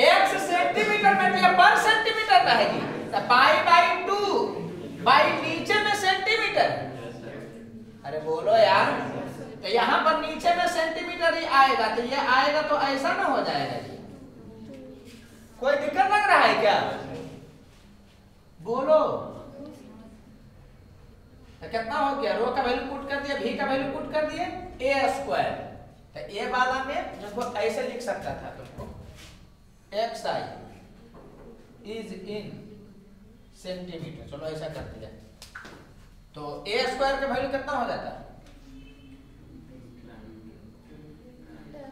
x सेंटीमीटर में तो पर सेंटीमीटर का है जी, तो पाई बाई 2 बाई नीचे में सेंटीमीटर। अरे बोलो यार, तो यहाँ पर नीचे में सेंटीमीटर ही आएगा, तो ये आएगा तो ऐसा ना हो जाएगा जी, कोई दिक्कत लग रहा है क्या, बोलो। तो कितना हो गया, रो का वैल्यू पुट कर दिया, भी का वैल्यू पुट कर दिए, a स्क्वायर। तो a वाला में जिसको ऐसे लिख सकता था तुमको, xi इज इन सेंटीमीटर, चलो ऐसा कर दिया, तो a स्क्वायर का वैल्यू कितना हो जाता है,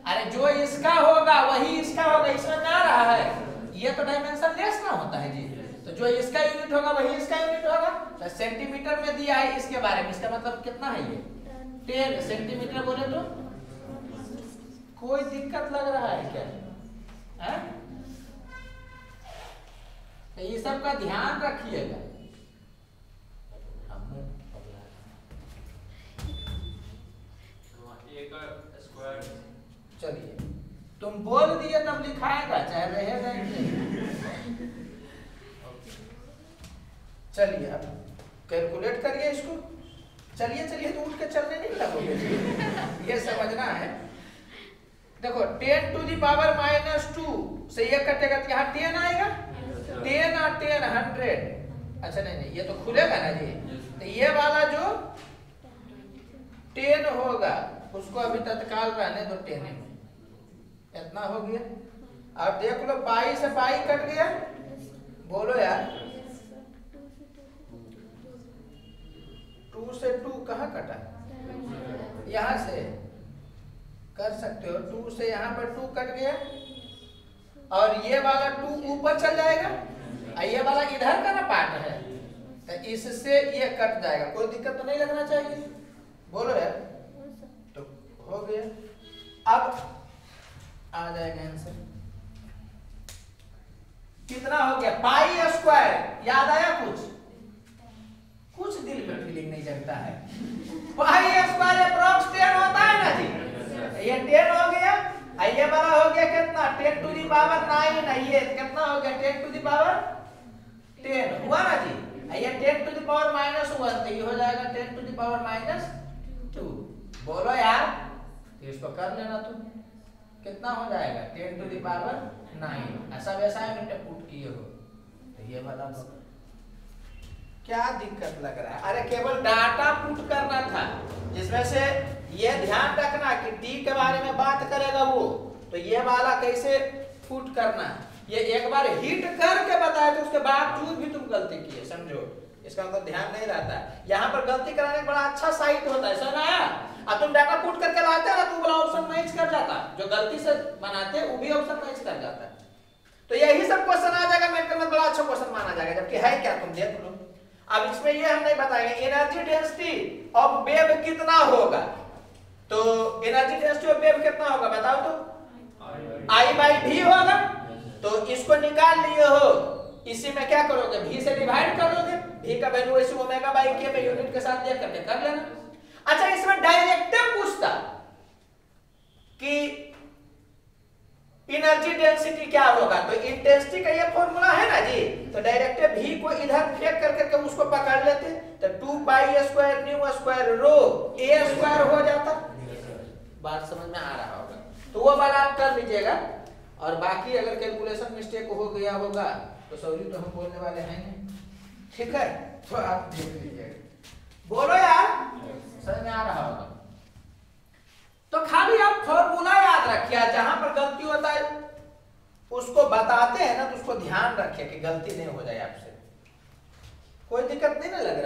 अरे जो इसका होगा वही इसका होगा, इसमें में आ रहा है, ये तो डायमेंशन लेस ना होता है जी, तो जो इसका यूनिट होगा वही इसका यूनिट होगा। तो सेंटीमीटर में दिया है इसके बारे में, इसका मतलब कितना है ये 10 सेंटीमीटर बोले तो, कोई दिक्कत लग रहा है क्या है? तो ये सब का ध्यान रखिएगा। चलिए तुम बोल दिए तब लिखाएगा, चाहे रहेगा नहीं। चलिए अब कैलकुलेट करिए इसको, चलिए चलिए, तो उठ के चलने नहीं लगोगे ये समझना है। देखो 10 टू दी पावर -2 से ये कटेगा तो यहाँ 10 आएगा, 10 और 10 100। अच्छा नहीं ये तो खुलेगा ना जी, तो ये वाला जो 10 होगा उसको अभी तत्काल रहने दो 10 में, इतना हो गया। अब देख लो पाई से पाई कट गया, बोलो यार 2 से 2 कहाँ कटा, यहाँ से कर सकते हो, 2 से यहाँ पर 2 कट गया, और ये वाला 2 ऊपर चल जाएगा, और ये वाला इधर का ना पार्ट है, तो इससे ये कट जाएगा, कोई दिक्कत तो नहीं लगना चाहिए, बोलो यार। तो हो गया, अब आ जाएगा आंसर कितना हो गया, पाई स्क्वायर। याद आया कुछ दिल में फीलिंग नहीं जगता है, पाई स्क्वायर अप्रॉक्स 10 होता है ना जी, ये 10 हो गया, ये वाला हो गया कितना 10 टू दी पावर 9, ये कितना हो गया 10 टू दी पावर 10 हुआ ना जी, ये 10 टू दी पावर -1, तो ये हो जाएगा 10 टू दी पावर -2। बोलो यार, तो इसको कर लेना तुम, कितना हो जाएगा 10 टू दी पावर 9, ऐसा वैसा यूनिट पुट किए हो, तो ये वाला क्या दिक्कत लग रहा है, अरे केवल डाटा पुट करना था, जिसमें से ये ध्यान रखना कि टी के बारे में बात करेगा वो, तो ये वाला कैसे पुट करना, ये एक बार हिट करके बताया तो उसके बावजूद भी तुम गलती किए, समझो, इसका मतलब ध्यान नहीं रहता है। यहाँ पर गलती कराने का बड़ा अच्छा साइट होता है, समझ आया। अब तुम डाटा पुट करके लाते ना तो वाला ऑप्शन मैच कर जाता, जो गलती से बनाते वो भी ऑप्शन मैच कर जाता है, तो यही सब क्वेश्चन आ जाएगा, मेरे मतलब बड़ा अच्छा क्वेश्चन माना जाएगा, जबकि है क्या तुम देख लो। अब इसमें ये हम नहीं बताएंगे एनर्जी डेंसिटी ऑफ वेव कितना होगा, तो एनर्जी डेंसिटी ऑफ वेव कितना होगा बताओ तो, I/V होगा, तो इसको निकाल लिए हो, इसी में क्या करोगे v से डिवाइड कर दोगे, v का वैल्यू ऐसे ω/k में यूनिट के साथ देख करके कर लेना। अच्छा इसमें डायरेक्टिव पूछता कि एनर्जी डेंसिटी क्या होगा, तो इंटेंसिटी का ये फॉर्मूला है ना जी, तो डायरेक्टिव v को इधर फेंक करके उसको पकड़ लेते, तो 2πa² रो a² हो जाता, बात समझ में आ रहा होगा, तो वो वाला आप कर लीजिएगा, और बाकी अगर कैलकुलेशन मिस्टेक हो गया होगा तो सॉरी तो हम बोलने वाले हैं नहीं, ठीक है, तो आप देख लीजिएगा, बोलो यार समझ में आ रहा होगा। तो खाली आप फॉर्मूला याद रखिए, जहां पर गलती होता है उसको बताते हैं ना, तो उसको ध्यान रखिए कि गलती नहीं हो जाए आपसे, कोई दिक्कत नहीं ना लग